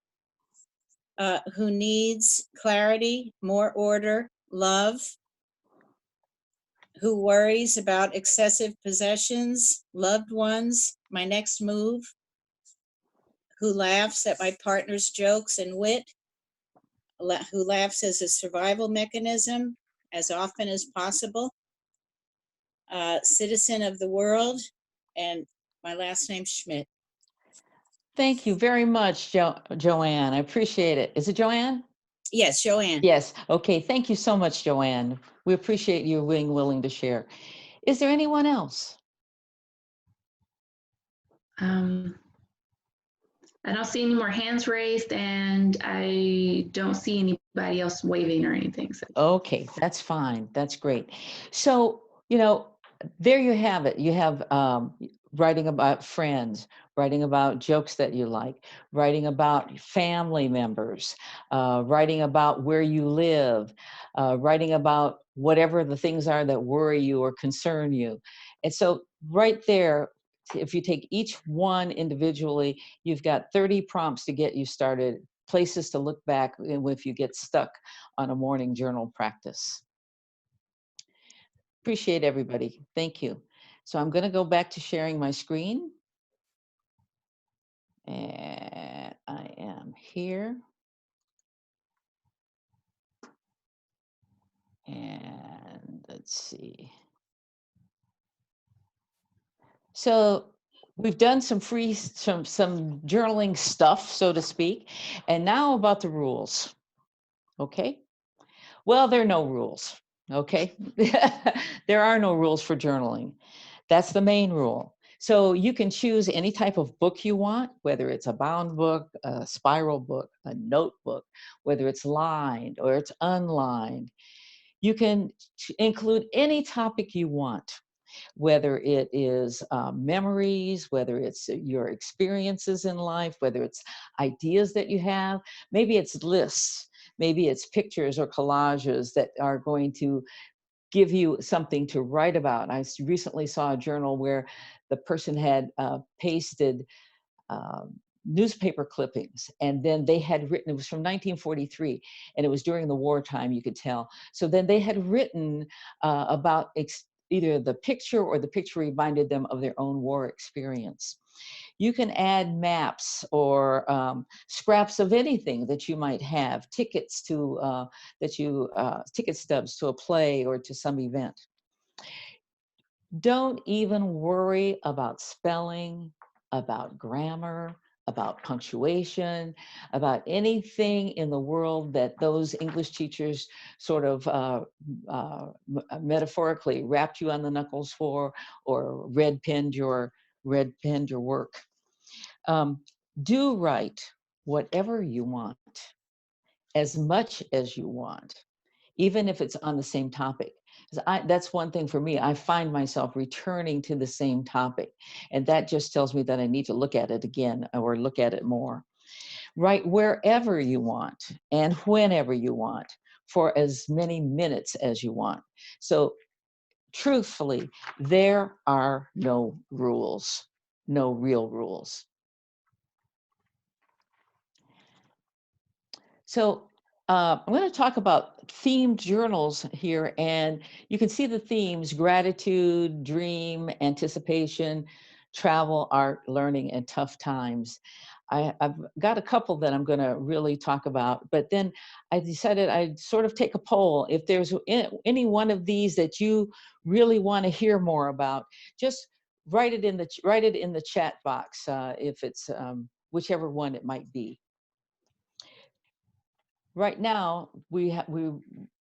who needs clarity, more order, love, who worries about excessive possessions, loved ones, my next move, who laughs at my partner's jokes and wit, who laughs as a survival mechanism as often as possible, citizen of the world, and my last name Schmidt. Thank you very much, Joanne. I appreciate it. Is it Joanne? Yes, Joanne. Yes. Okay. Thank you so much, Joanne. We appreciate you being willing to share. Is there anyone else? I don't see any more hands raised, and I don't see anybody else waving or anything. So. Okay, that's fine. That's great. So, you know, there you have it. You have writing about friends, writing about jokes that you like, writing about family members, writing about where you live, writing about whatever the things are that worry you or concern you. And so right there, if you take each one individually, you've got 30 prompts to get you started, places to look back if you get stuck on a morning journal practice. Appreciate everybody. Thank you. So I'm going to go back to sharing my screen. And I am here. And let's see. So we've done some journaling stuff, so to speak. And now about the rules. Okay. Well, there are no rules. Okay. There are no rules for journaling. That's the main rule. So you can choose any type of book you want, whether it's a bound book, a spiral book, a notebook, whether it's lined or it's unlined. You can include any topic you want, whether it is memories, whether it's your experiences in life, whether it's ideas that you have, maybe it's lists Maybe it's pictures or collages that are going to give you something to write about. I recently saw a journal where the person had pasted newspaper clippings, and then they had written, it was from 1943, and it was during the wartime, you could tell. So then they had written about either the picture or the picture reminded them of their own war experience. You can add maps or scraps of anything that you might have, tickets to ticket stubs to a play or to some event. Don't even worry about spelling, about grammar, about punctuation, about anything in the world that those English teachers sort of metaphorically wrapped you on the knuckles for, or red penned your work. Do write whatever you want, as much as you want, even if it's on the same topic. That's one thing for me. I find myself returning to the same topic, and that just tells me that I need to look at it again or look at it more. Write wherever you want and whenever you want for as many minutes as you want. So truthfully, there are no rules, no real rules. So I'm going to talk about themed journals here, and you can see the themes: gratitude, dream, anticipation, travel, art, learning, and tough times. I've got a couple that I'm going to really talk about, but then I decided I'd sort of take a poll. If there's any one of these that you really want to hear more about, just write it in the chat box, if it's whichever one it might be. Right now,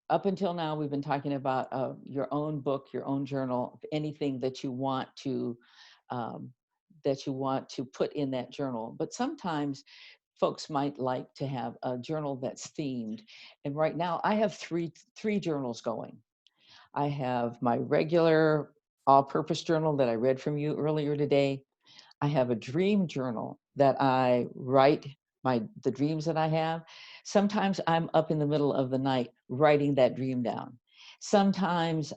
up until now, we've been talking about your own book, your own journal, anything that you want to put in that journal. But sometimes folks might like to have a journal that's themed. And right now, I have three journals going. I have my regular all-purpose journal that I read from you earlier today. I have a dream journal that I write the dreams that I have. Sometimes I'm up in the middle of the night writing that dream down. Sometimes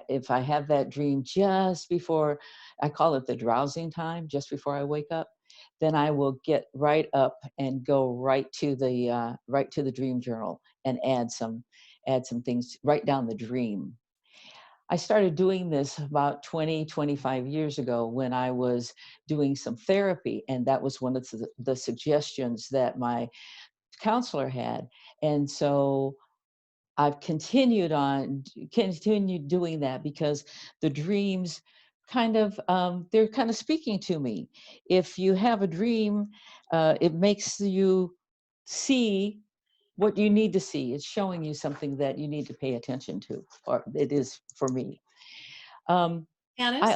if I have that dream just before, I call it the drowsing time, just before I wake up, then I will get right up and go right to the dream journal and add some things, write down the dream. I started doing this about 25 years ago when I was doing some therapy, and that was one of the suggestions that my counselor had. And so I've continued doing that because the dreams they're kind of speaking to me. If you have a dream, it makes you see what you need to see. It's showing you something that you need to pay attention to, or it is for me. Annis?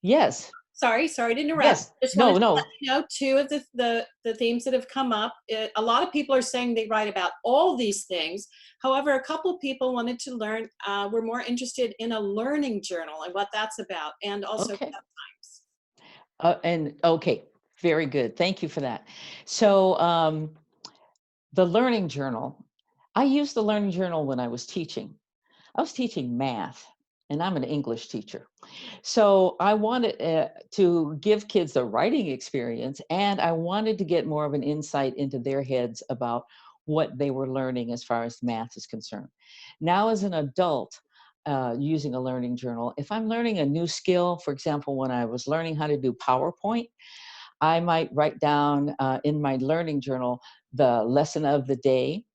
Yes. Sorry to interrupt. Yes. Just No, wanted to no. let you know, two of the themes that have come up. A lot of people are saying they write about all these things. However, a couple of people wanted to learn, were more interested in a learning journal and what that's about, and also Okay. times. Okay, very good. Thank you for that. So the learning journal, I used the learning journal when I was teaching. I was teaching math, and I'm an English teacher. So I wanted to give kids a writing experience, and I wanted to get more of an insight into their heads about what they were learning as far as math is concerned. Now, as an adult, using a learning journal, if I'm learning a new skill, for example, when I was learning how to do PowerPoint, I might write down in my learning journal the lesson of the day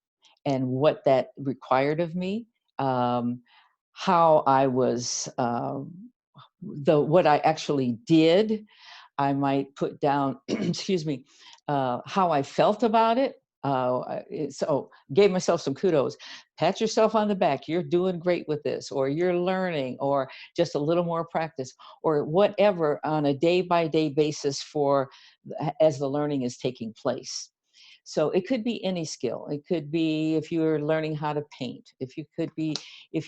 and what that required of me, how I was, what I actually did. I might put down, excuse me, how I felt about it. So gave myself some kudos. Pat yourself on the back. You're doing great with this, or you're learning, or just a little more practice, or whatever on a day-by-day basis as the learning is taking place. So it could be any skill. It could be if you're learning how to paint, if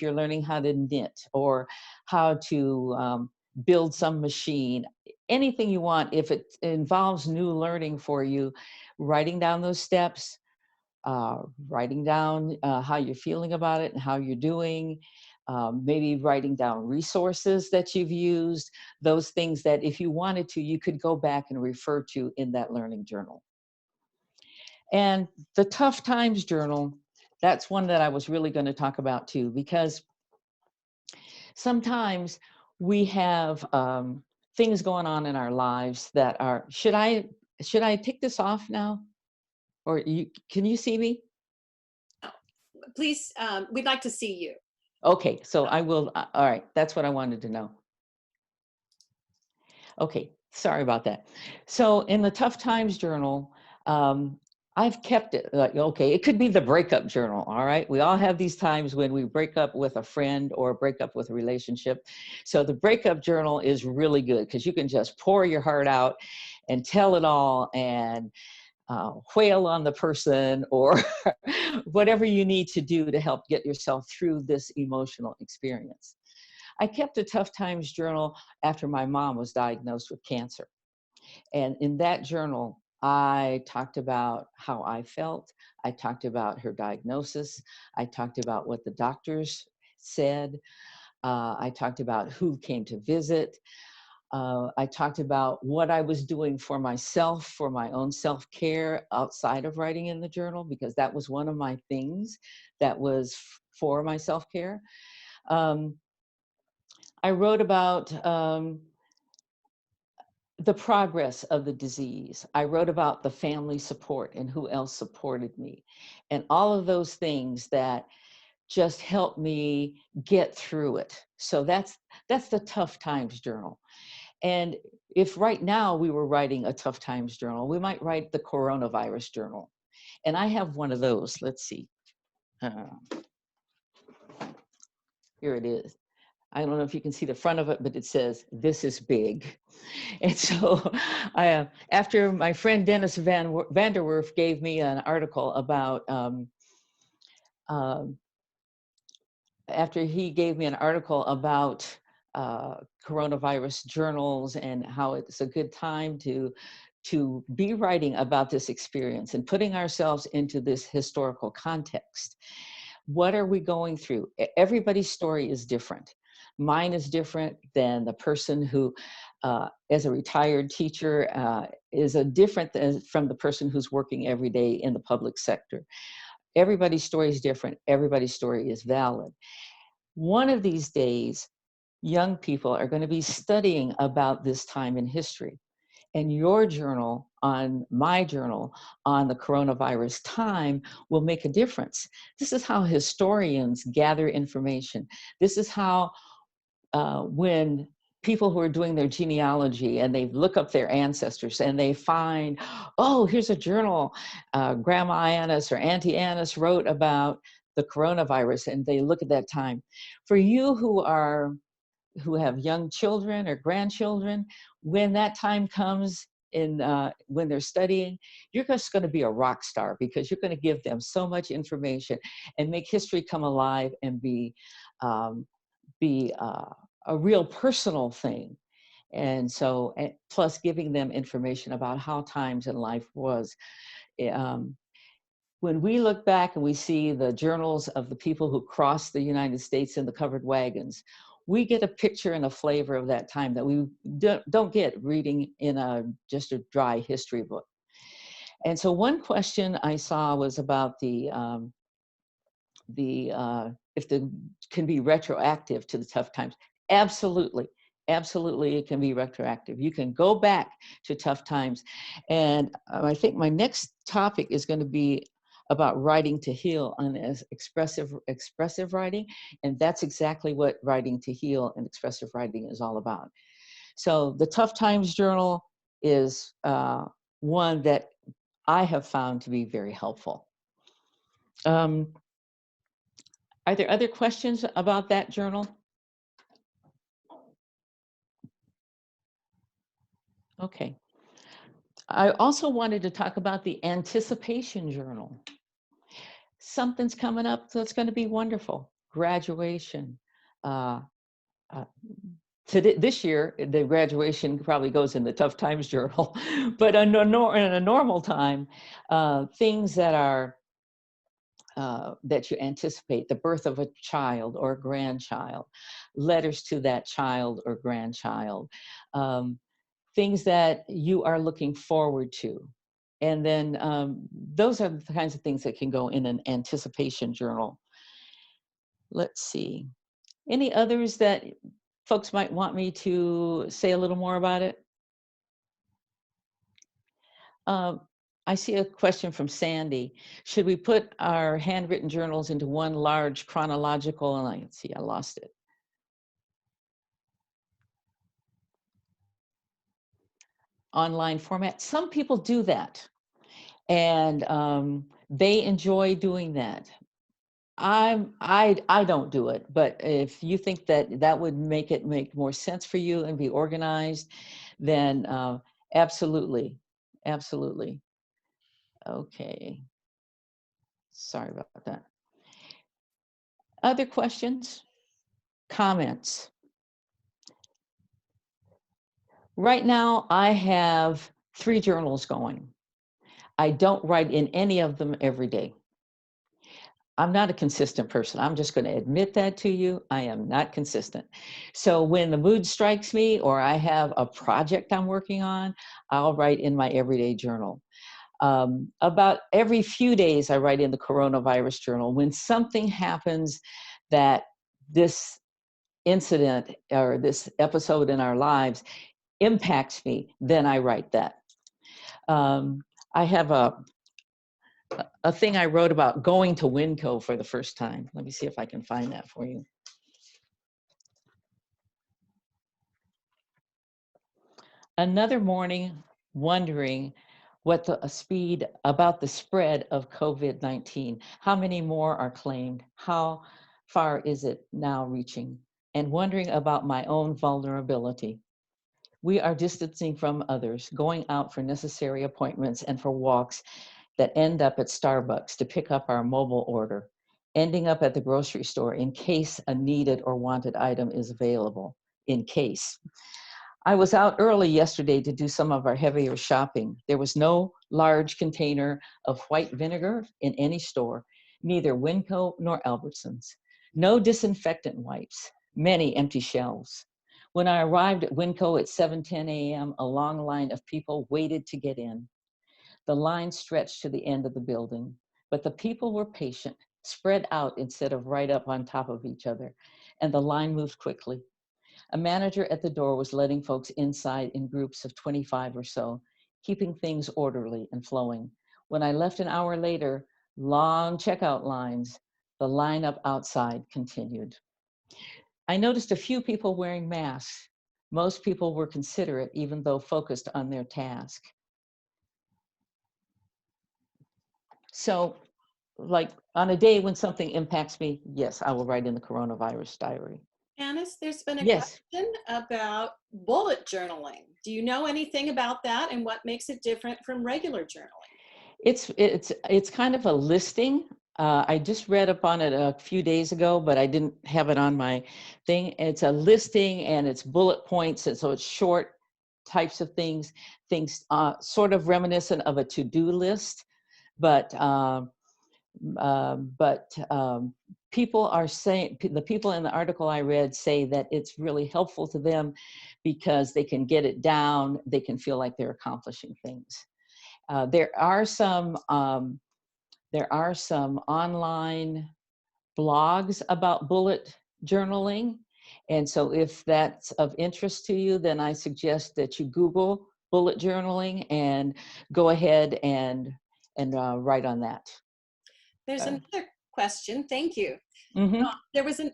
you're learning how to knit, or how to build some machine, anything you want. If it involves new learning for you, writing down those steps, writing down how you're feeling about it and how you're doing, maybe writing down resources that you've used, those things that if you wanted to, you could go back and refer to in that learning journal. And the Tough Times Journal, that's one that I was really going to talk about too, because sometimes we have things going on in our lives that are, should I take this off now? Or can you see me? Please, we'd like to see you. Okay, so I will, all right, that's what I wanted to know. Okay, sorry about that. So in the Tough Times Journal, I've kept it, okay, it could be the breakup journal, all right? We all have these times when we break up with a friend or break up with a relationship. So the breakup journal is really good because you can just pour your heart out and tell it all and wail on the person or whatever you need to do to help get yourself through this emotional experience. I kept a Tough Times journal after my mom was diagnosed with cancer. And in that journal, I talked about how I felt. I talked about her diagnosis. I talked about what the doctors said. I talked about who came to visit. I talked about what I was doing for myself, for my own self-care outside of writing in the journal, because that was one of my things that was for my self-care. I wrote about the progress of the disease. I wrote about the family support and who else supported me, and all of those things that just helped me get through it. So that's the Tough Times Journal. And if right now we were writing a Tough Times Journal, we might write the Coronavirus Journal. And I have one of those. Let's see. Here it is. I don't know if you can see the front of it, but it says, "This is big." And so after my friend Dennis van der Werf gave me an article about, after he gave me an article about coronavirus journals and how it's a good time to be writing about this experience and putting ourselves into this historical context. What are we going through? Everybody's story is different. Mine is different than the person who, as a retired teacher, is different from the person who's working every day in the public sector. Everybody's story is different. Everybody's story is valid. One of these days, young people are going to be studying about this time in history. And your journal, on my journal, on the coronavirus time will make a difference. This is how historians gather information. This is how, when people who are doing their genealogy and they look up their ancestors and they find, oh, here's a journal, Grandma Annis or Auntie Annis wrote about the coronavirus, and they look at that time. For you who have young children or grandchildren, when that time comes when they're studying, you're just going to be a rock star because you're going to give them so much information and make history come alive and be a real personal thing. And so, plus giving them information about how times in life was. When we look back and we see the journals of the people who crossed the United States in the covered wagons, we get a picture and a flavor of that time that we don't get reading in just a dry history book. And so one question I saw was about if the can be retroactive to the tough times. Absolutely. Absolutely, it can be retroactive. You can go back to tough times. And I think my next topic is going to be about writing to heal and expressive writing. And that's exactly what writing to heal and expressive writing is all about. So the Tough Times Journal is one that I have found to be very helpful. Are there other questions about that journal? Okay. I also wanted to talk about the Anticipation Journal. Something's coming up that's going to be wonderful. Graduation. This year, the graduation probably goes in the Tough Times Journal, but in a normal time, things that are that you anticipate, the birth of a child or a grandchild, letters to that child or grandchild, things that you are looking forward to. And then those are the kinds of things that can go in an anticipation journal. Let's see. Any others that folks might want me to say a little more about it? I see a question from Sandy. Should we put our handwritten journals into one large chronological, and I can see I lost it. Online format. Some people do that, and they enjoy doing that. I don't do it, but if you think that that would make more sense for you and be organized, then absolutely, absolutely. Okay. Sorry about that. Other questions, comments? Right now, I have 3 journals going. I don't write in any of them every day. I'm not a consistent person. I'm just going to admit that to you. I am not consistent. So when the mood strikes me or I have a project I'm working on, I'll write in my everyday journal. About every few days, I write in the coronavirus journal. When something happens that this incident or this episode in our lives impacts me, then I write that. I have a thing I wrote about going to Winco for the first time. Let me see if I can find that for you. Another morning, wondering what the speed about the spread of COVID-19. How many more are claimed? How far is it now reaching? And wondering about my own vulnerability. We are distancing from others, going out for necessary appointments and for walks that end up at Starbucks to pick up our mobile order, ending up at the grocery store in case a needed or wanted item is available, in case. I was out early yesterday to do some of our heavier shopping. There was no large container of white vinegar in any store, neither Winco nor Albertsons. No disinfectant wipes, many empty shelves. When I arrived at Winco at 7:10 a.m., a long line of people waited to get in. The line stretched to the end of the building, but the people were patient, spread out instead of right up on top of each other, and the line moved quickly. A manager at the door was letting folks inside in groups of 25 or so, keeping things orderly and flowing. When I left an hour later, long checkout lines, the lineup outside continued. I noticed a few people wearing masks. Most people were considerate, even though focused on their task. So, like on a day when something impacts me, yes, I will write in the coronavirus diary. Annis, there's been a Yes. question about bullet journaling. Do you know anything about that and what makes it different from regular journaling? It's kind of a listing. I just read up on it a few days ago, but I didn't have it on my thing. It's a listing and it's bullet points, and so it's short types of things sort of reminiscent of a to-do list, but people are saying, the people in the article I read say that it's really helpful to them because they can get it down, they can feel like they're accomplishing things. There are some online blogs about bullet journaling. And so if that's of interest to you, then I suggest that you Google bullet journaling and go ahead and write on that. There's another question. Thank you. Mm-hmm.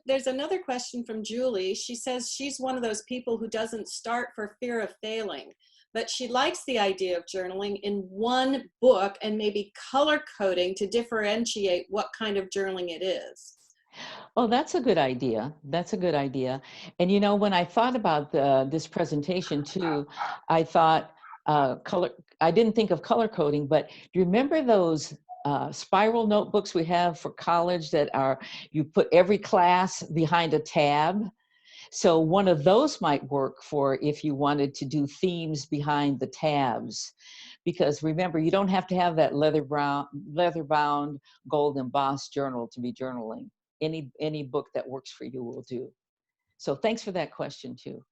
There's another question from Julie. She says she's one of those people who doesn't start for fear of failing, but she likes the idea of journaling in one book and maybe color coding to differentiate what kind of journaling it is. Oh, that's a good idea. That's a good idea. And you know, when I thought about this presentation too, I thought I didn't think of color coding, but do you remember those spiral notebooks we have for college that you put every class behind a tab? So one of those might work for if you wanted to do themes behind the tabs, because remember, you don't have to have that leather-bound, gold embossed journal to be journaling. Any book that works for you will do. So thanks for that question too.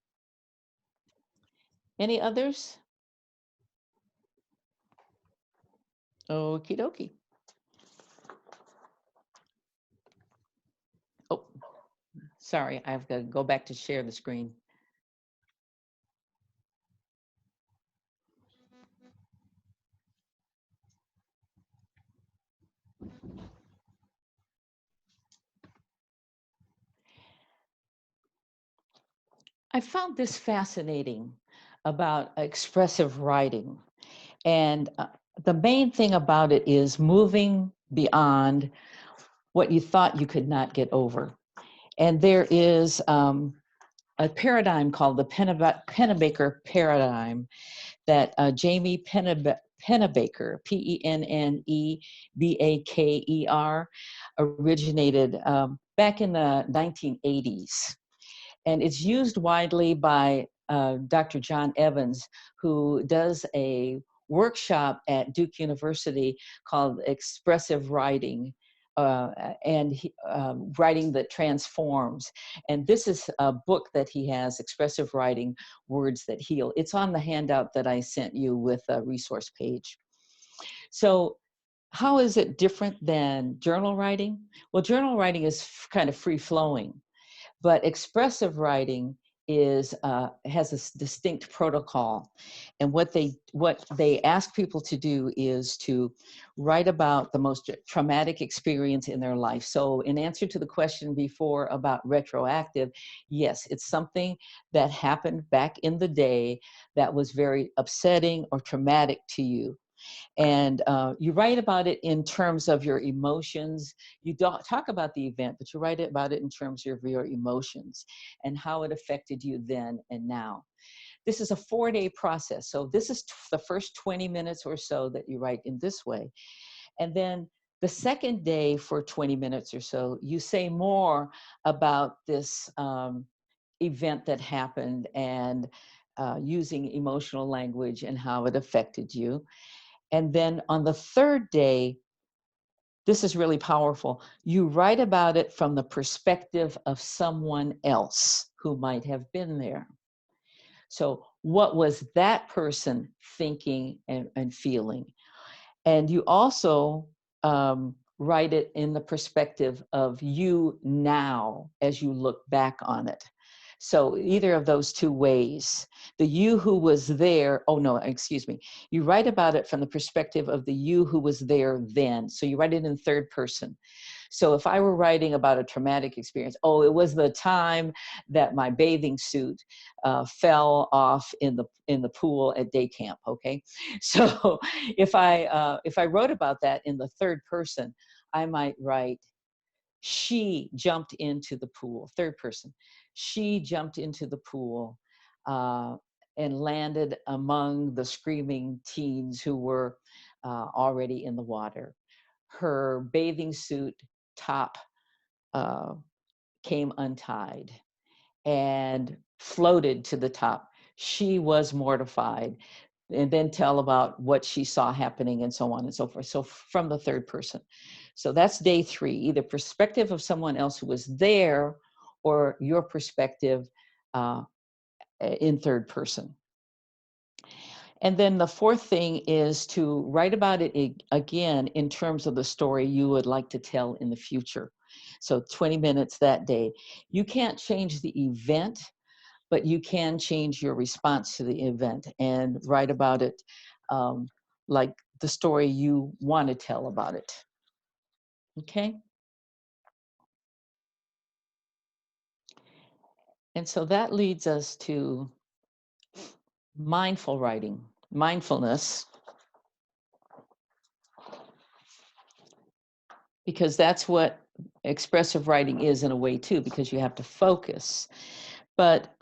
Any others? Okie dokie. Oh, sorry, I've got to go back to share the screen. I found this fascinating about expressive writing. And the main thing about it is moving beyond what you thought you could not get over. And there is a paradigm called the Pennebaker paradigm that Jamie Pennebaker, Pennebaker, originated back in the 1980s. And it's used widely by Dr. John Evans, who does a workshop at Duke University called Expressive Writing, Writing that Transforms. And this is a book that he has, Expressive Writing, Words That Heal. It's on the handout that I sent you with a resource page. So how is it different than journal writing? Well, journal writing is kind of free-flowing. But expressive writing is has a distinct protocol, and what they ask people to do is to write about the most traumatic experience in their life. So, in answer to the question before about retroactive, yes, it's something that happened back in the day that was very upsetting or traumatic to you. And you write about it in terms of your emotions. You don't talk about the event, but you write about it in terms of your emotions and how it affected you then and now. This is a 4-day process. So this is the first 20 minutes or so that you write in this way. And then the second day for 20 minutes or so, you say more about this event that happened and using emotional language and how it affected you. And then on the third day, this is really powerful. You write about it from the perspective of someone else who might have been there. So what was that person thinking and feeling? And you also write it in the perspective of you now as you look back on it. So either of those two ways, the you who was there, oh no, excuse me. You write about it from the perspective of the you who was there then. So you write it in third person. So if I were writing about a traumatic experience, oh, it was the time that my bathing suit fell off in the pool at day camp, okay? So if I wrote about that in the third person, I might write, she jumped into the pool, third person. She jumped into the pool and landed among the screaming teens who were already in the water. Her bathing suit top came untied and floated to the top. She was mortified, and then tell about what she saw happening and so on and so forth. So from the third person. So that's day 3, either perspective of someone else who was there or your perspective in third person. And then the fourth thing is to write about it again in terms of the story you would like to tell in the future. So 20 minutes that day. You can't change the event, but you can change your response to the event and write about it like the story you want to tell about it. Okay? And so that leads us to mindful writing, mindfulness, because that's what expressive writing is in a way too, because you have to focus. But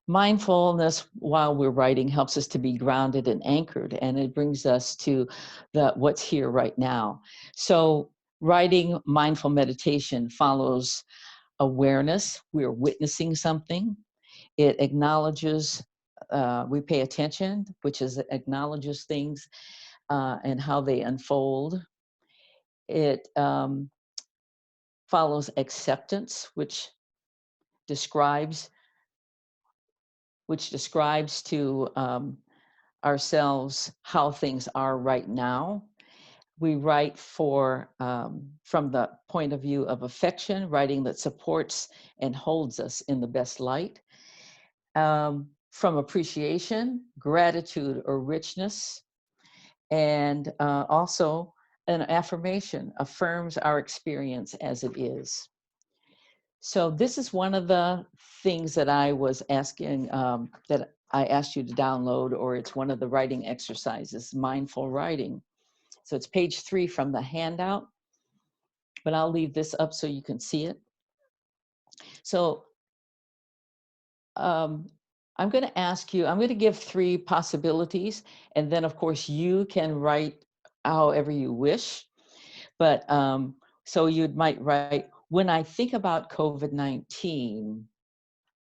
mindfulness while we're writing helps us to be grounded and anchored, and it brings us to what's here right now. So writing mindful meditation follows Awareness, we're witnessing something. It acknowledges, we pay attention, which is acknowledges things and how they unfold. It follows acceptance, which describes to ourselves how things are right now. We write from the point of view of affection, writing that supports and holds us in the best light. From appreciation, gratitude or richness, and also an affirmation affirms our experience as it is. So this is one of the things that I was asking, that I asked you to download, or it's one of the writing exercises, mindful writing. So it's page 3 from the handout, but I'll leave this up so you can see it. So I'm going to ask you, I'm going to give 3 possibilities, and then of course you can write however you wish. But so you might write, when I think about COVID-19,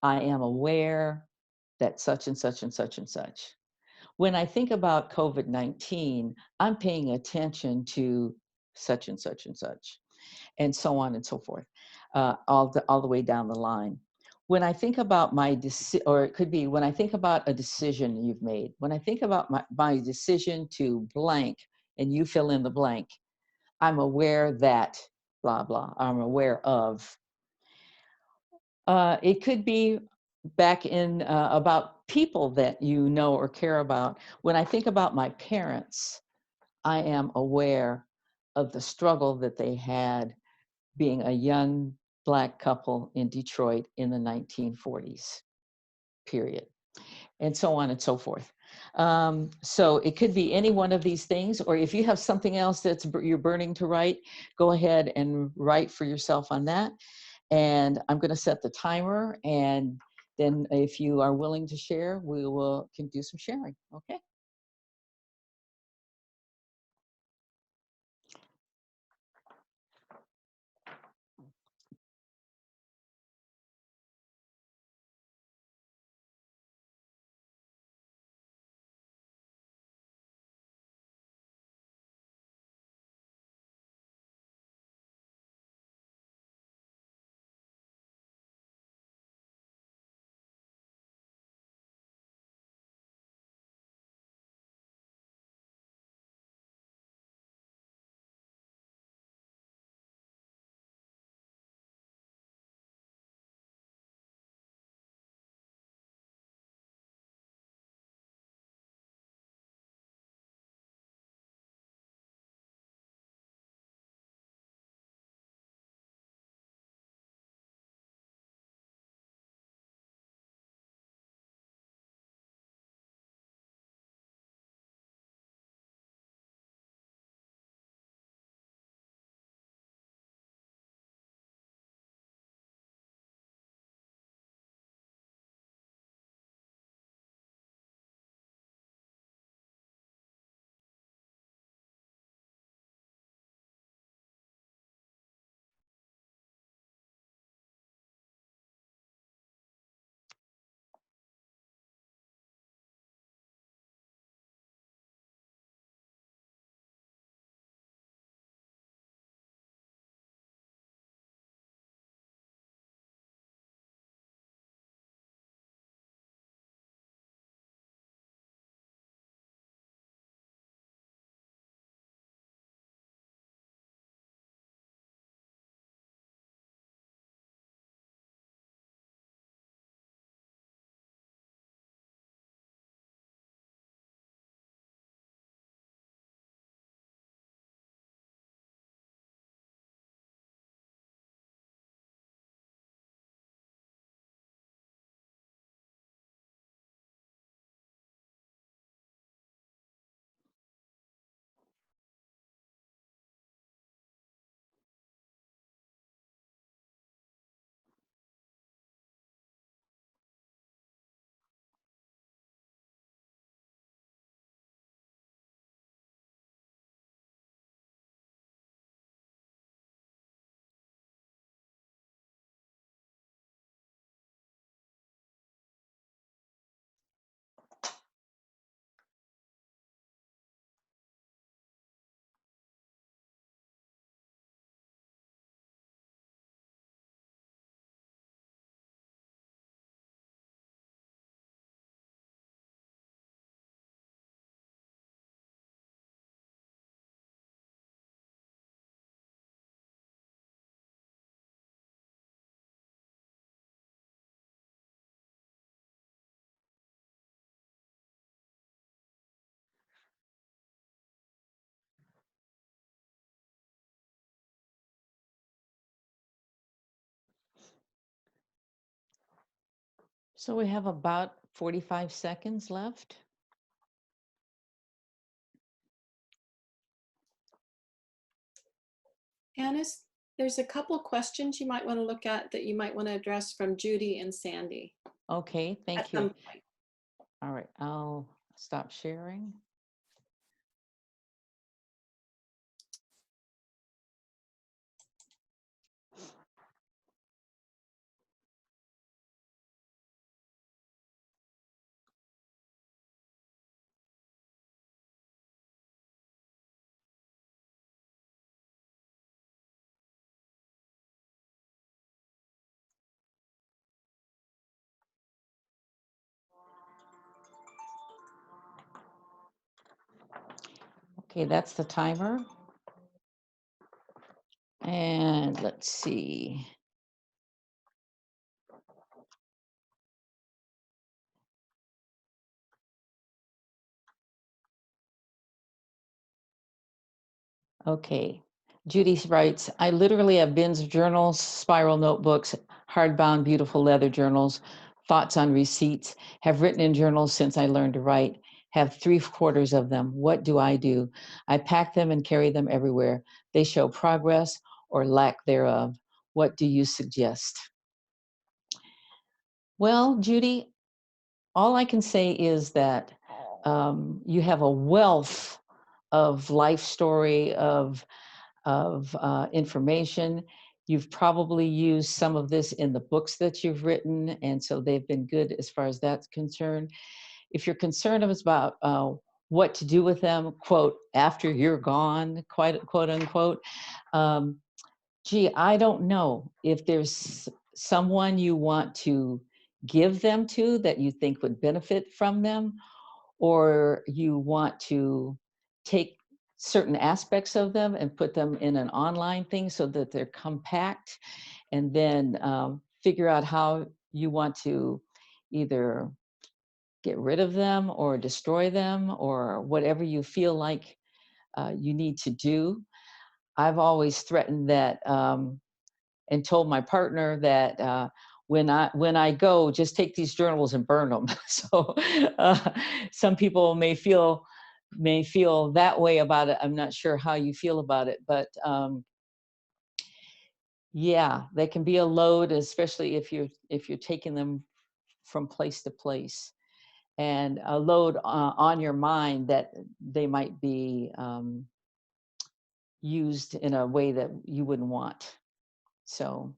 I am aware that such and such and such and such. When I think about COVID-19, I'm paying attention to such and such and such, and so on and so forth, all the way down the line. When I think about or it could be when I think about a decision you've made, when I think about my decision to blank, and you fill in the blank, I'm aware that blah, blah, I'm aware of. It could be back in about people that you know or care about. When I think about my parents, I am aware of the struggle that they had being a young Black couple in Detroit in the 1940s, period, and so on and so forth. So it could be any one of these things, or if you have something else that's you're burning to write, go ahead and write for yourself on that. And I'm going to set the timer, and then if you are willing to share, we can do some sharing. Okay. So we have about 45 seconds left. Annis, there's a couple questions you might want to look at that you might want to address from Judy and Sandy. Okay, thank At you. some point. All right, I'll stop sharing. Okay, that's the timer. And let's see. Okay, Judy writes, I literally have bins of journals, spiral notebooks, hardbound, beautiful leather journals, thoughts on receipts, have written in journals since I learned to write, have 3/4 of them. What do? I pack them and carry them everywhere. They show progress or lack thereof. What do you suggest? Well, Judy, all I can say is that you have a wealth of life story, of information. You've probably used some of this in the books that you've written, and so they've been good as far as that's concerned. If you're concerned about what to do with them, quote, after you're gone, quote unquote, gee, I don't know if there's someone you want to give them to that you think would benefit from them, or you want to take certain aspects of them and put them in an online thing so that they're compact, and then figure out how you want to either get rid of them or destroy them or whatever you feel like you need to do. I've always threatened that and told my partner that when I go, just take these journals and burn them. So some people may feel that way about it. I'm not sure how you feel about it, but yeah, they can be a load, especially if you're taking them from place to place, and a load on your mind that they might be used in a way that you wouldn't want. So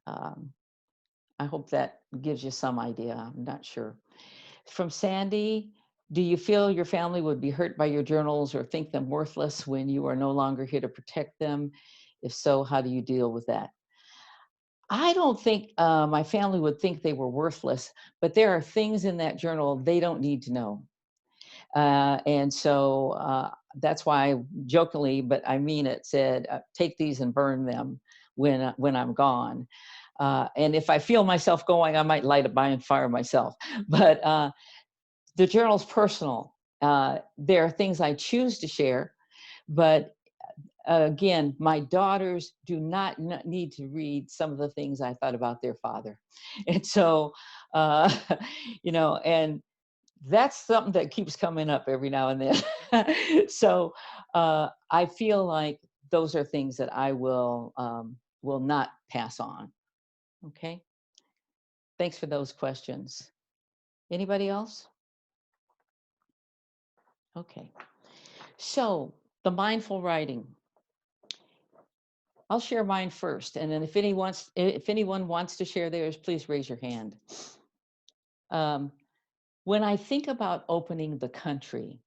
I hope that gives you some idea. I'm not sure. From Sandy, do you feel your family would be hurt by your journals or think them worthless when you are no longer here to protect them? If so, how do you deal with that? I don't think my family would think they were worthless, but there are things in that journal they don't need to know. And so that's why I jokingly, but I mean it, said, take these and burn them when I'm gone. And if I feel myself going, I might light a bonfire myself. But the journal's personal. There are things I choose to share, but again, my daughters do not need to read some of the things I thought about their father. And so, and that's something that keeps coming up every now and then. So I feel like those are things that I will not pass on. Okay. Thanks for those questions. Anybody else? Okay. So the mindful writing. I'll share mine first, and then if anyone wants to share theirs, please raise your hand. When I think about opening the country,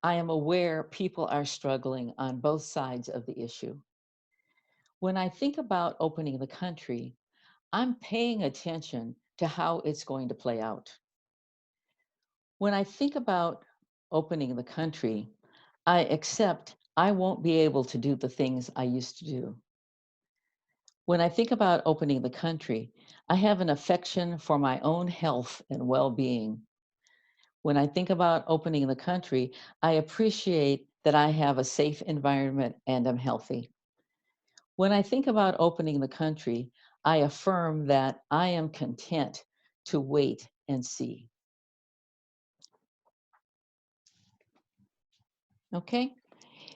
I am aware people are struggling on both sides of the issue. When I think about opening the country, I'm paying attention to how it's going to play out. When I think about opening the country, I accept I won't be able to do the things I used to do. When I think about opening the country, I have an affection for my own health and well-being. When I think about opening the country, I appreciate that I have a safe environment and I'm healthy. When I think about opening the country, I affirm that I am content to wait and see. Okay.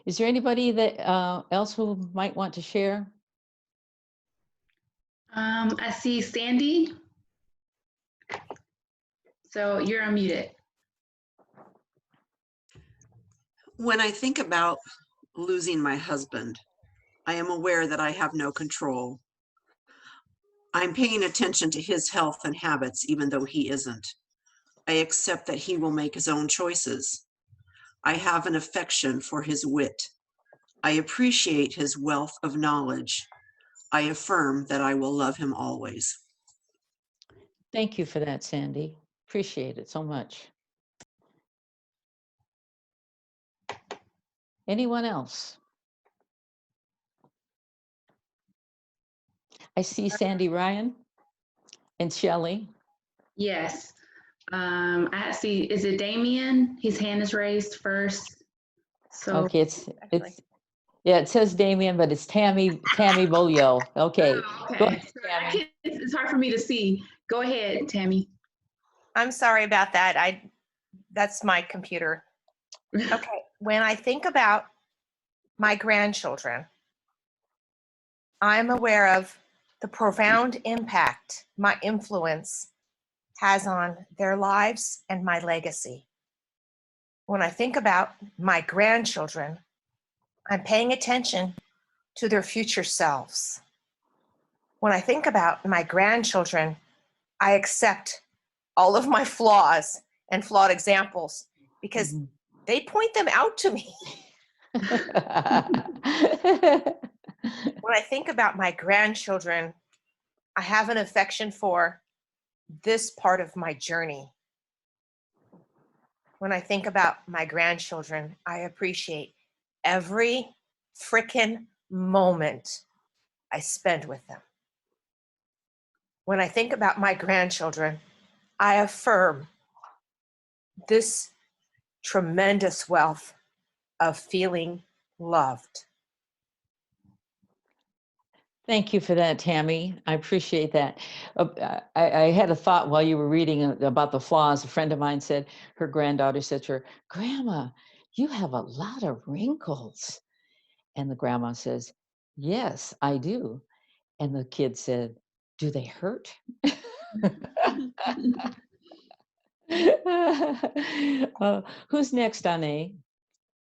Is there anybody that else who might want to share? I see Sandy. So you're unmuted. When I think about losing my husband, I am aware that I have no control. I'm paying attention to his health and habits, even though he isn't. I accept that he will make his own choices. I have an affection for his wit. I appreciate his wealth of knowledge. I affirm that I will love him always. Thank you for that, Sandy. Appreciate it so much. Anyone else? I see Sandy Ryan and Shelley. Yes. I see, is it Damien? His hand is raised first. So Okay, it's yeah, it says Damien, but it's Tammy Bolio. Okay. okay. Go ahead, Sorry, I can't, it's hard for me to see. Go ahead, Tammy. I'm sorry about that. That's my computer. Okay. When I think about my grandchildren, I'm aware of the profound impact my influence has on their lives and my legacy. When I think about my grandchildren, I'm paying attention to their future selves. When I think about my grandchildren, I accept all of my flaws and flawed examples because they point them out to me. When I think about my grandchildren, I have an affection for this part of my journey. When I think about my grandchildren, I appreciate every frickin' moment I spend with them. When I think about my grandchildren, I affirm this tremendous wealth of feeling loved. Thank you for that, Tammy. I appreciate that. I had a thought while you were reading about the flaws. A friend of mine said, her granddaughter said to her, "Grandma, you have a lot of wrinkles." And the grandma says, "Yes, I do." And the kid said, "Do they hurt?" Who's next on A?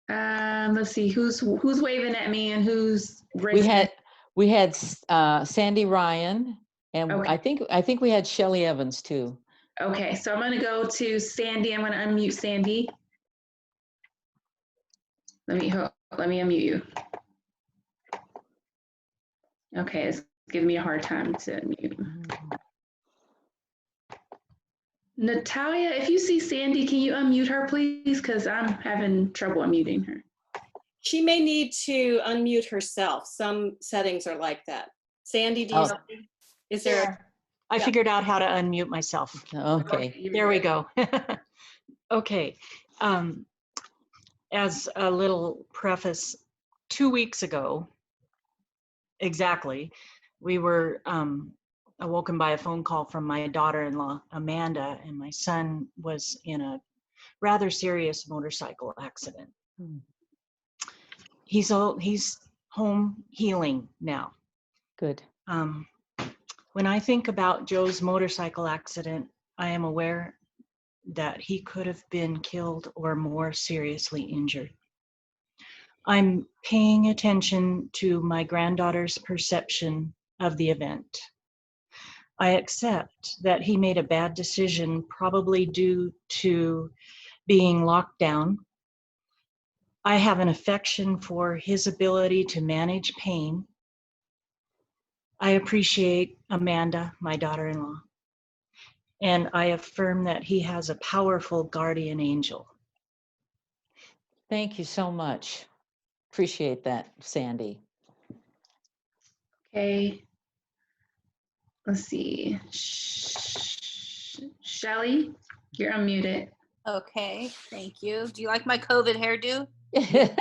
Let's see, who's waving at me and who's raising? We had Sandy Ryan, and Okay. I think we had Shelley Evans too. Okay, so I'm going to go to Sandy. I'm going to unmute Sandy. Let me unmute you. Okay, it's giving me a hard time to unmute. Natalia, if you see Sandy, can you unmute her, please? Because I'm having trouble unmuting her. She may need to unmute herself. Some settings are like that. Sandy, do you see? Is there? I figured out how to unmute myself. Okay. There we go. Okay. As a little preface, 2 weeks ago, exactly, we were awoken by a phone call from my daughter-in-law, Amanda, and my son was in a rather serious motorcycle accident. He's home healing now. Good. When I think about Joe's motorcycle accident, I am aware that he could have been killed or more seriously injured. I'm paying attention to my granddaughter's perception of the event. I accept that he made a bad decision, probably due to being locked down. I have an affection for his ability to manage pain. I appreciate Amanda, my daughter-in-law, and I affirm that he has a powerful guardian angel. Thank you so much. Appreciate that, Sandy. Okay. Let's see. Shelley, you're unmuted. Okay, thank you. Do you like my COVID hairdo? That's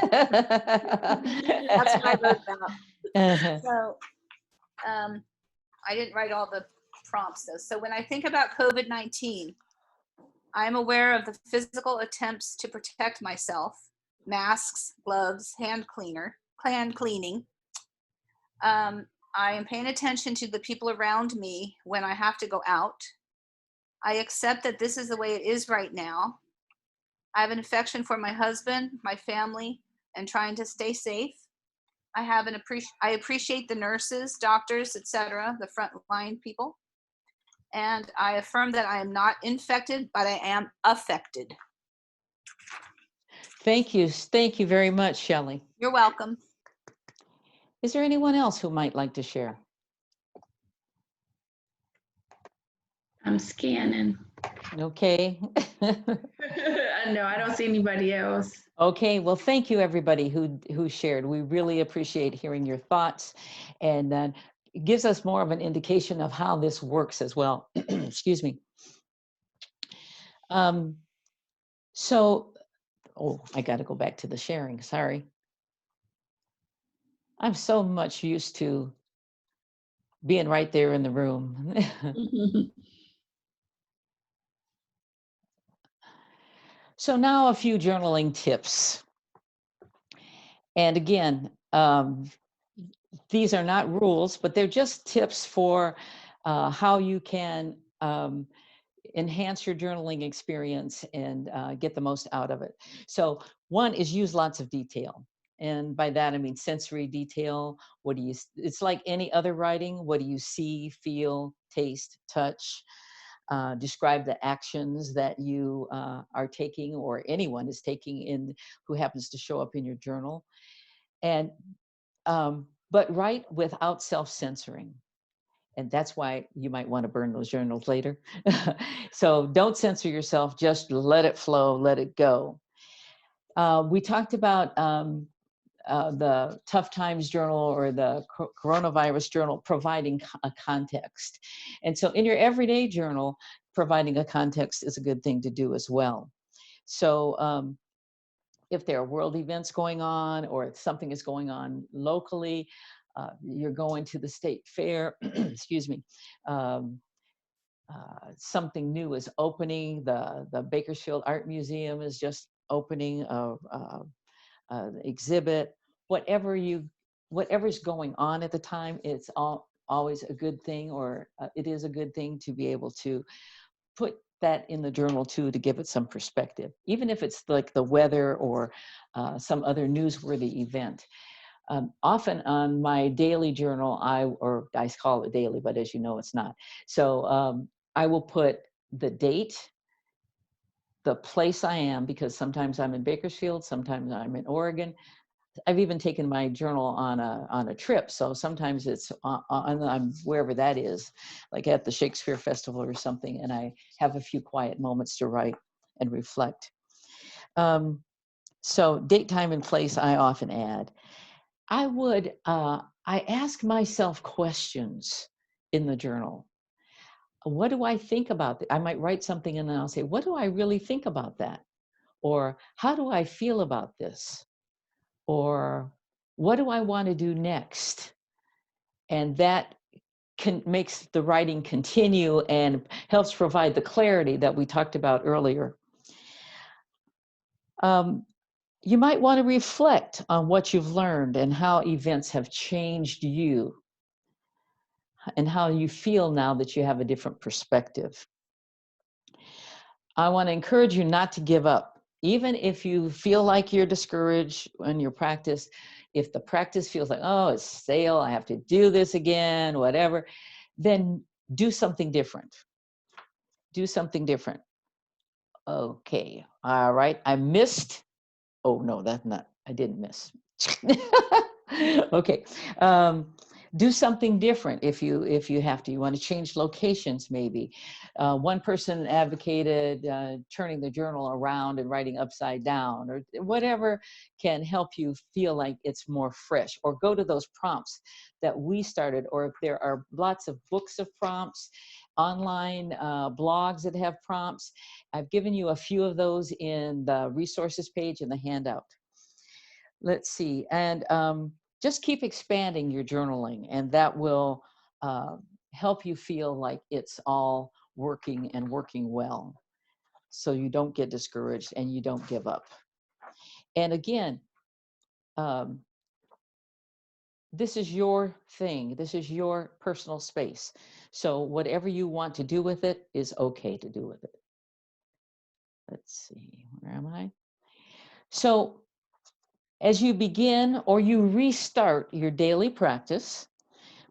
what I wrote about. So, I didn't write all the prompts though. So when I think about COVID-19, I'm aware of the physical attempts to protect myself, masks, gloves, hand cleaning. I am paying attention to the people around me when I have to go out. I accept that this is the way it is right now. I have an affection for my husband, my family, and trying to stay safe. I appreciate the nurses, doctors, etc., the frontline people. And I affirm that I am not infected, but I am affected. Thank you. Thank you very much, Shelley. You're welcome. Is there anyone else who might like to share? I'm scanning. Okay. No, I don't see anybody else. Okay, well, thank you everybody who shared. We really appreciate hearing your thoughts, and it gives us more of an indication of how this works as well. Excuse me. So, oh, I got to go back to the sharing. Sorry. I'm so much used to being right there in the room. So now a few journaling tips. And again, these are not rules, but they're just tips for how you can enhance your journaling experience and get the most out of it. So one is use lots of detail. And by that, I mean sensory detail. What do you, it's like any other writing. What do you see, feel, taste, touch? Describe the actions that you are taking or anyone is taking in who happens to show up in your journal. And but write without self-censoring. And that's why you might want to burn those journals later. So don't censor yourself, just let it flow, let it go. We talked about the Tough Times Journal or the Coronavirus Journal providing a context. And so in your everyday journal, providing a context is a good thing to do as well. So if there are world events going on or if something is going on locally, you're going to the state fair, excuse me, something new is opening, the Bakersfield Art Museum is just opening exhibit, whatever's going on at the time, it's always a good thing, or it is a good thing to be able to put that in the journal too, to give it some perspective, even if it's like the weather or some other newsworthy event. Often on my daily journal, or I call it daily, but as you know, it's not. So I will put the date, the place I am, because sometimes I'm in Bakersfield, sometimes I'm in Oregon. I've even taken my journal on a trip, so sometimes it's I'm wherever that is, like at the Shakespeare Festival or something, and I have a few quiet moments to write and reflect. So date, time, and place I often add. I ask myself questions in the journal. What do I think about that? I might write something and then I'll say, what do I really think about that? Or how do I feel about this? Or what do I want to do next? And that makes the writing continue and helps provide the clarity that we talked about earlier. You might want to reflect on what you've learned and how events have changed you and how you feel now that you have a different perspective. I want to encourage you not to give up. Even if you feel like you're discouraged in your practice, if the practice feels like, oh, it's stale, I have to do this again, whatever, then do something different. Do something different. Okay, all right, I missed. Oh, no, that's not, I didn't miss. Okay, do something different if you have to. You want to change locations maybe. One person advocated turning the journal around and writing upside down, or whatever can help you feel like it's more fresh. Or go to those prompts that we started, or if there are lots of books of prompts, online blogs that have prompts. I've given you a few of those in the resources page in the handout. Let's see, and just keep expanding your journaling, and that will help you feel like it's all working and working well, so you don't get discouraged and you don't give up. And again, this is your thing. This is your personal space. So whatever you want to do with it is okay to do with it. Let's see, where am I? So as you begin or you restart your daily practice,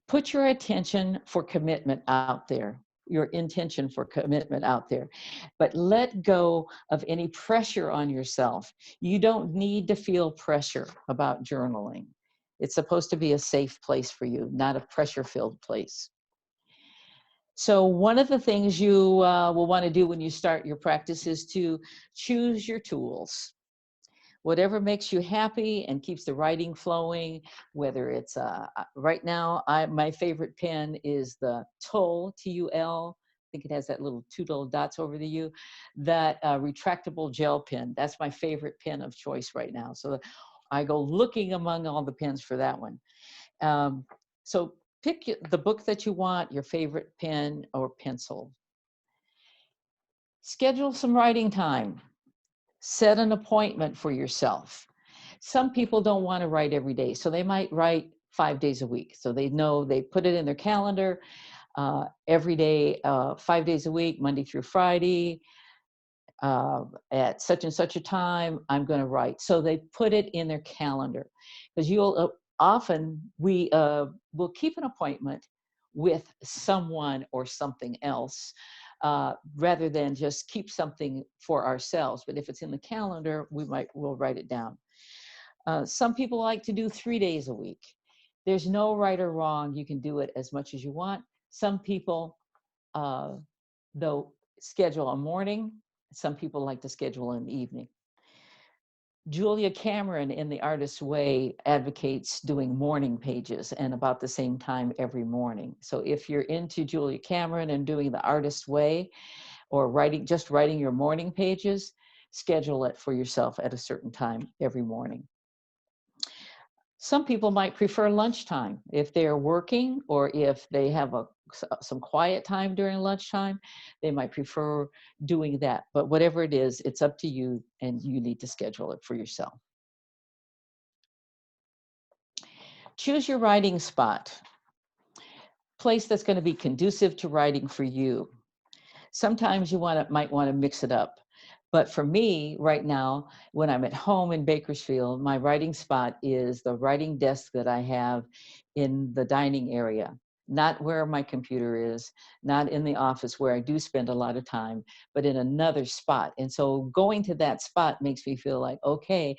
put your attention for commitment out there, your intention for commitment out there, but let go of any pressure on yourself. You don't need to feel pressure about journaling. It's supposed to be a safe place for you, not a pressure-filled place. So one of the things you will want to do when you start your practice is to choose your tools. Whatever makes you happy and keeps the writing flowing, whether it's, right now, my favorite pen is the Tull, T-U-L, I think it has that little 2 little dots over the U, that retractable gel pen. That's my favorite pen of choice right now. So I go looking among all the pens for that one. So pick the book that you want, your favorite pen or pencil. Schedule some writing time. Set an appointment for yourself. Some people don't want to write every day, so they might write 5 days a week. So they know, they put it in their calendar every day, 5 days a week, Monday through Friday, at such and such a time, I'm going to write. So they put it in their calendar, because you'll often, we will keep an appointment with someone or something else, rather than just keep something for ourselves. But if it's in the calendar, we'll write it down. Some people like to do 3 days a week. There's no right or wrong. You can do it as much as you want. Some people, though, schedule a morning. Some people like to schedule an evening. Julia Cameron in The Artist's Way advocates doing morning pages and about the same time every morning. So if you're into Julia Cameron and doing The Artist's Way, or just writing your morning pages, schedule it for yourself at a certain time every morning. Some people might prefer lunchtime. If they're working or if they have some quiet time during lunchtime, they might prefer doing that. But whatever it is, it's up to you, and you need to schedule it for yourself. Choose your writing spot, place that's going to be conducive to writing for you. Sometimes you might want to mix it up. But for me, right now, when I'm at home in Bakersfield, my writing spot is the writing desk that I have in the dining area, not where my computer is, not in the office where I do spend a lot of time, but in another spot. And so going to that spot makes me feel like, okay,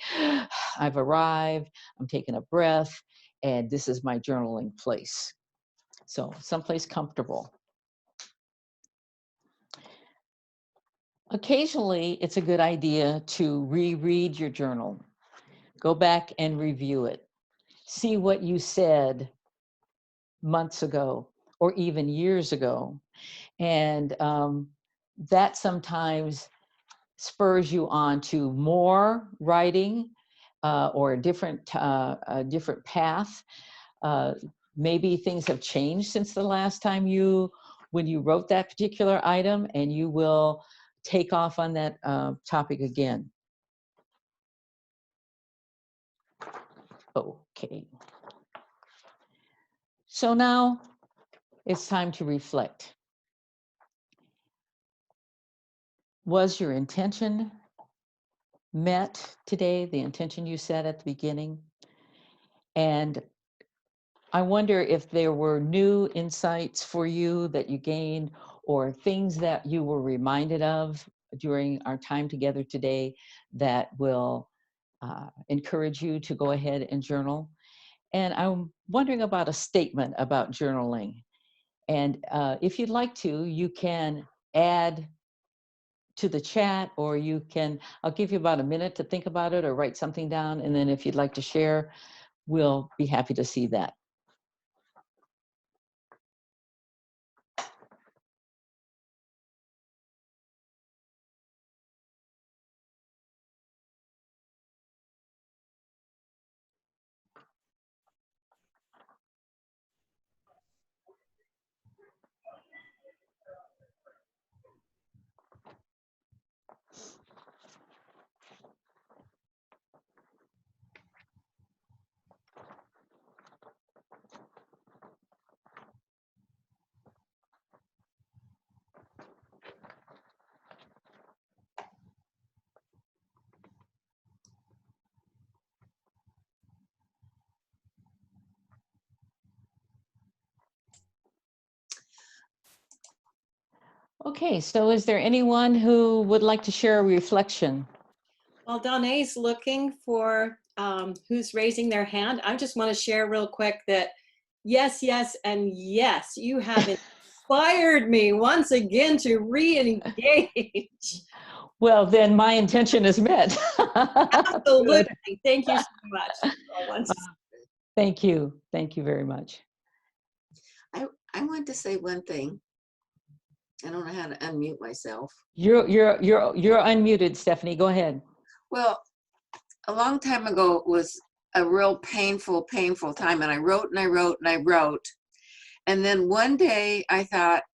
I've arrived, I'm taking a breath, and this is my journaling place. So someplace comfortable. Occasionally, it's a good idea to reread your journal. Go back and review it. See what you said months ago or even years ago. And that sometimes spurs you on to more writing or a different path. Maybe things have changed since the last time when you wrote that particular item, and you will take off on that topic again. Okay. So now it's time to reflect. Was your intention met today, the intention you set at the beginning? And I wonder if there were new insights for you that you gained, or things that you were reminded of during our time together today that will encourage you to go ahead and journal. And I'm wondering about a statement about journaling. And if you'd like to, you can add to the chat, or I'll give you about a minute to think about it or write something down. And then if you'd like to share, we'll be happy to see that. Okay, so is there anyone who would like to share a reflection? While Donnae's looking for who's raising their hand, I just want to share real quick that yes, yes, and yes, you have inspired me once again to re-engage. Well, then my intention is met. Absolutely. Thank you so much. Thank you. Thank you very much. I want to say one thing. I don't know how to unmute myself. You're unmuted, Stephanie. Go ahead. Well, a long time ago it was a real painful time, and I wrote and I wrote and I wrote. And then one day I thought,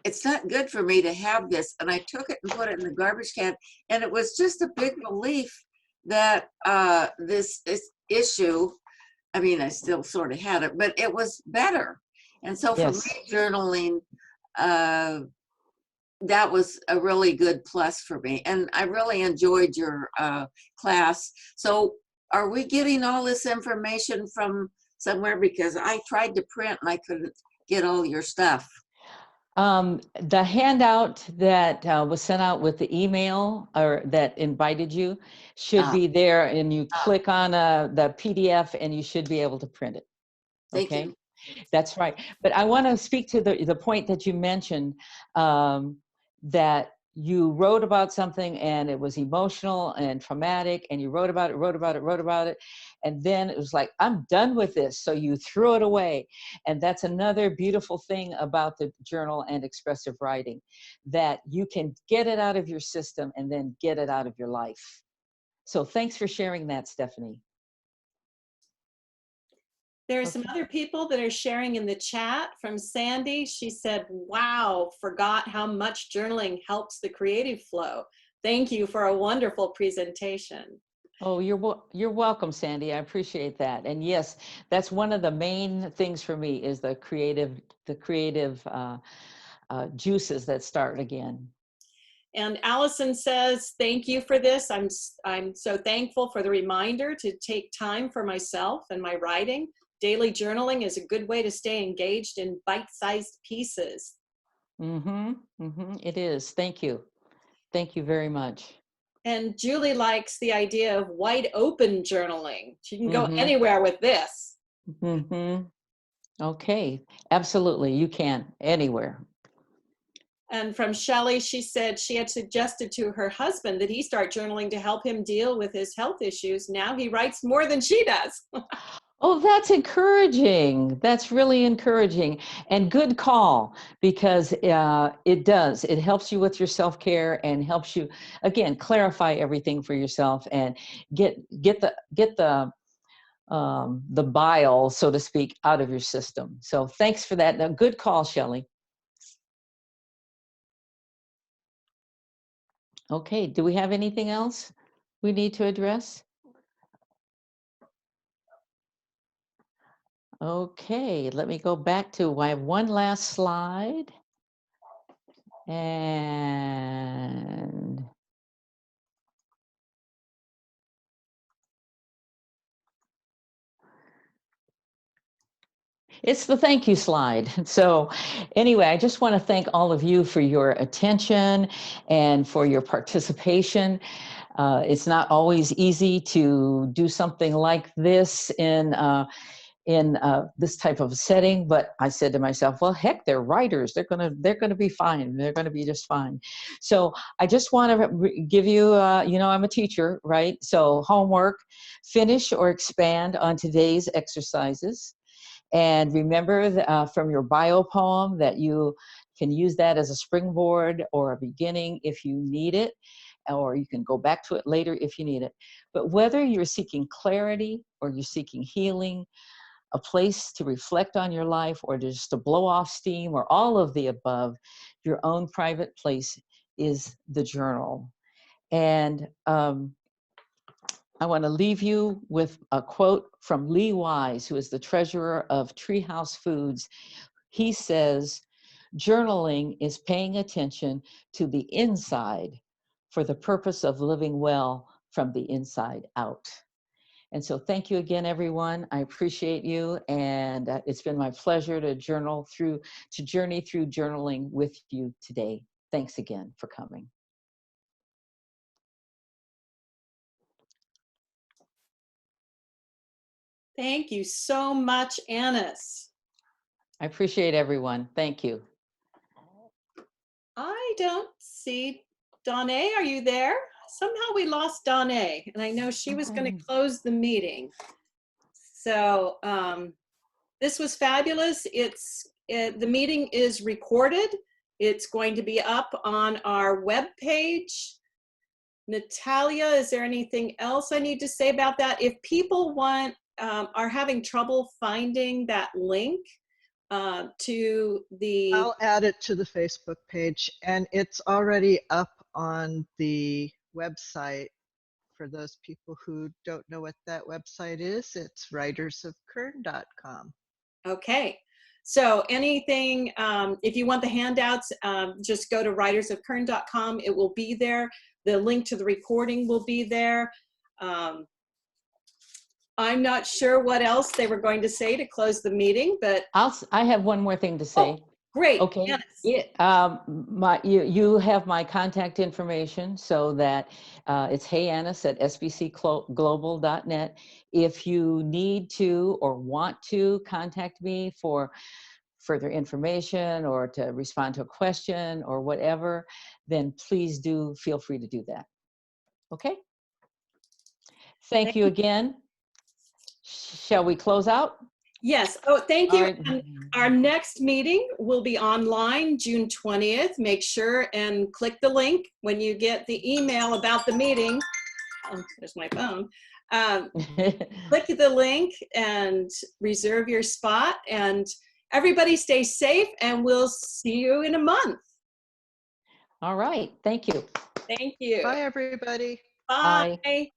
it's not good for me to have this. And I took it and put it in the garbage can. And it was just a big relief that this issue, I mean, I still sort of had it, but it was better. And so for me, journaling, that was a really good plus for me. And I really enjoyed your class. So are we getting all this information from somewhere? Because I tried to print and I couldn't get all your stuff. The handout that was sent out with the email or that invited you should be there, and you click on the PDF and you should be able to print it. Thank Okay, you. That's right. But I want to speak to the point that you mentioned, that you wrote about something and it was emotional and traumatic, and you wrote about it, and then it was like, I'm done with this, so you threw it away. And that's another beautiful thing about the journal and expressive writing, that you can get it out of your system and then get it out of your life. So thanks for sharing that, Stephanie. There are some other people that are sharing in the chat. From Sandy, she said, wow, forgot how much journaling helps the creative flow. Thank you for a wonderful presentation. Oh, you're welcome, Sandy. I appreciate that. And yes, that's one of the main things for me, is the creative juices that start again. And Allison says, thank you for this. I'm so thankful for the reminder to take time for myself and my writing. Daily journaling is a good way to stay engaged in bite-sized pieces. It is. Thank you. Thank you very much. And Julie likes the idea of wide open journaling. She can go anywhere with this. Okay, absolutely. You can, anywhere. And from Shelley, she said she had suggested to her husband that he start journaling to help him deal with his health issues. Now he writes more than she does. Oh, that's encouraging. That's really encouraging. And good call, because it does. It helps you with your self-care and helps you, again, clarify everything for yourself and get the bile, so to speak, out of your system. So thanks for that. Now, good call, Shelley. Okay, do we have anything else we need to address? Okay, let me go back to, I have one last slide. And it's the thank you slide. So anyway, I just want to thank all of you for your attention and for your participation. It's not always easy to do something like this in this type of setting, but I said to myself, well, heck, they're writers. They're gonna be fine. They're gonna be just fine. So I just want to give you, I'm a teacher, right? So homework: finish or expand on today's exercises. And remember from your bio poem that you can use that as a springboard or a beginning if you need it, or you can go back to it later if you need it. But whether you're seeking clarity or you're seeking healing, a place to reflect on your life, or just to blow off steam, or all of the above, your own private place is the journal. And I want to leave you with a quote from Lee Wise, who is the treasurer of Treehouse Foods. He says, journaling is paying attention to the inside for the purpose of living well from the inside out. And so thank you again, everyone. I appreciate you. And it's been my pleasure to journey through journaling with you today. Thanks again for coming. Thank you so much, Annis. I appreciate everyone. Thank you. I don't see Donna. Are you there? Somehow we lost Donna, and I know she was going to close the meeting. So this was fabulous. The meeting is recorded. It's going to be up on our webpage. Natalia, is there anything else I need to say about that? If people are having trouble finding that link to the... I'll add it to the Facebook page, and it's already up on the website. For those people who don't know what that website is, it's writersofkern.com. Okay. So anything, if you want the handouts, just go to writersofkern.com. It will be there. The link to the recording will be there. I'm not sure what else they were going to say to close the meeting, but I have one more thing to say. Oh, great. Okay. Yes. You have my contact information, so that it's heyannis@sbcglobal.net. If you need to or want to contact me for further information or to respond to a question or whatever, then please do feel free to do that. Okay. Thank you again. Shall we close out? Yes. Oh, thank you. Right. And our next meeting will be online June 20th. Make sure and click the link when you get the email about the meeting. Oh, there's my phone. Click the link and reserve your spot. And everybody stay safe, and we'll see you in a month. All right. Thank you. Thank you. Bye, everybody. Bye. Bye.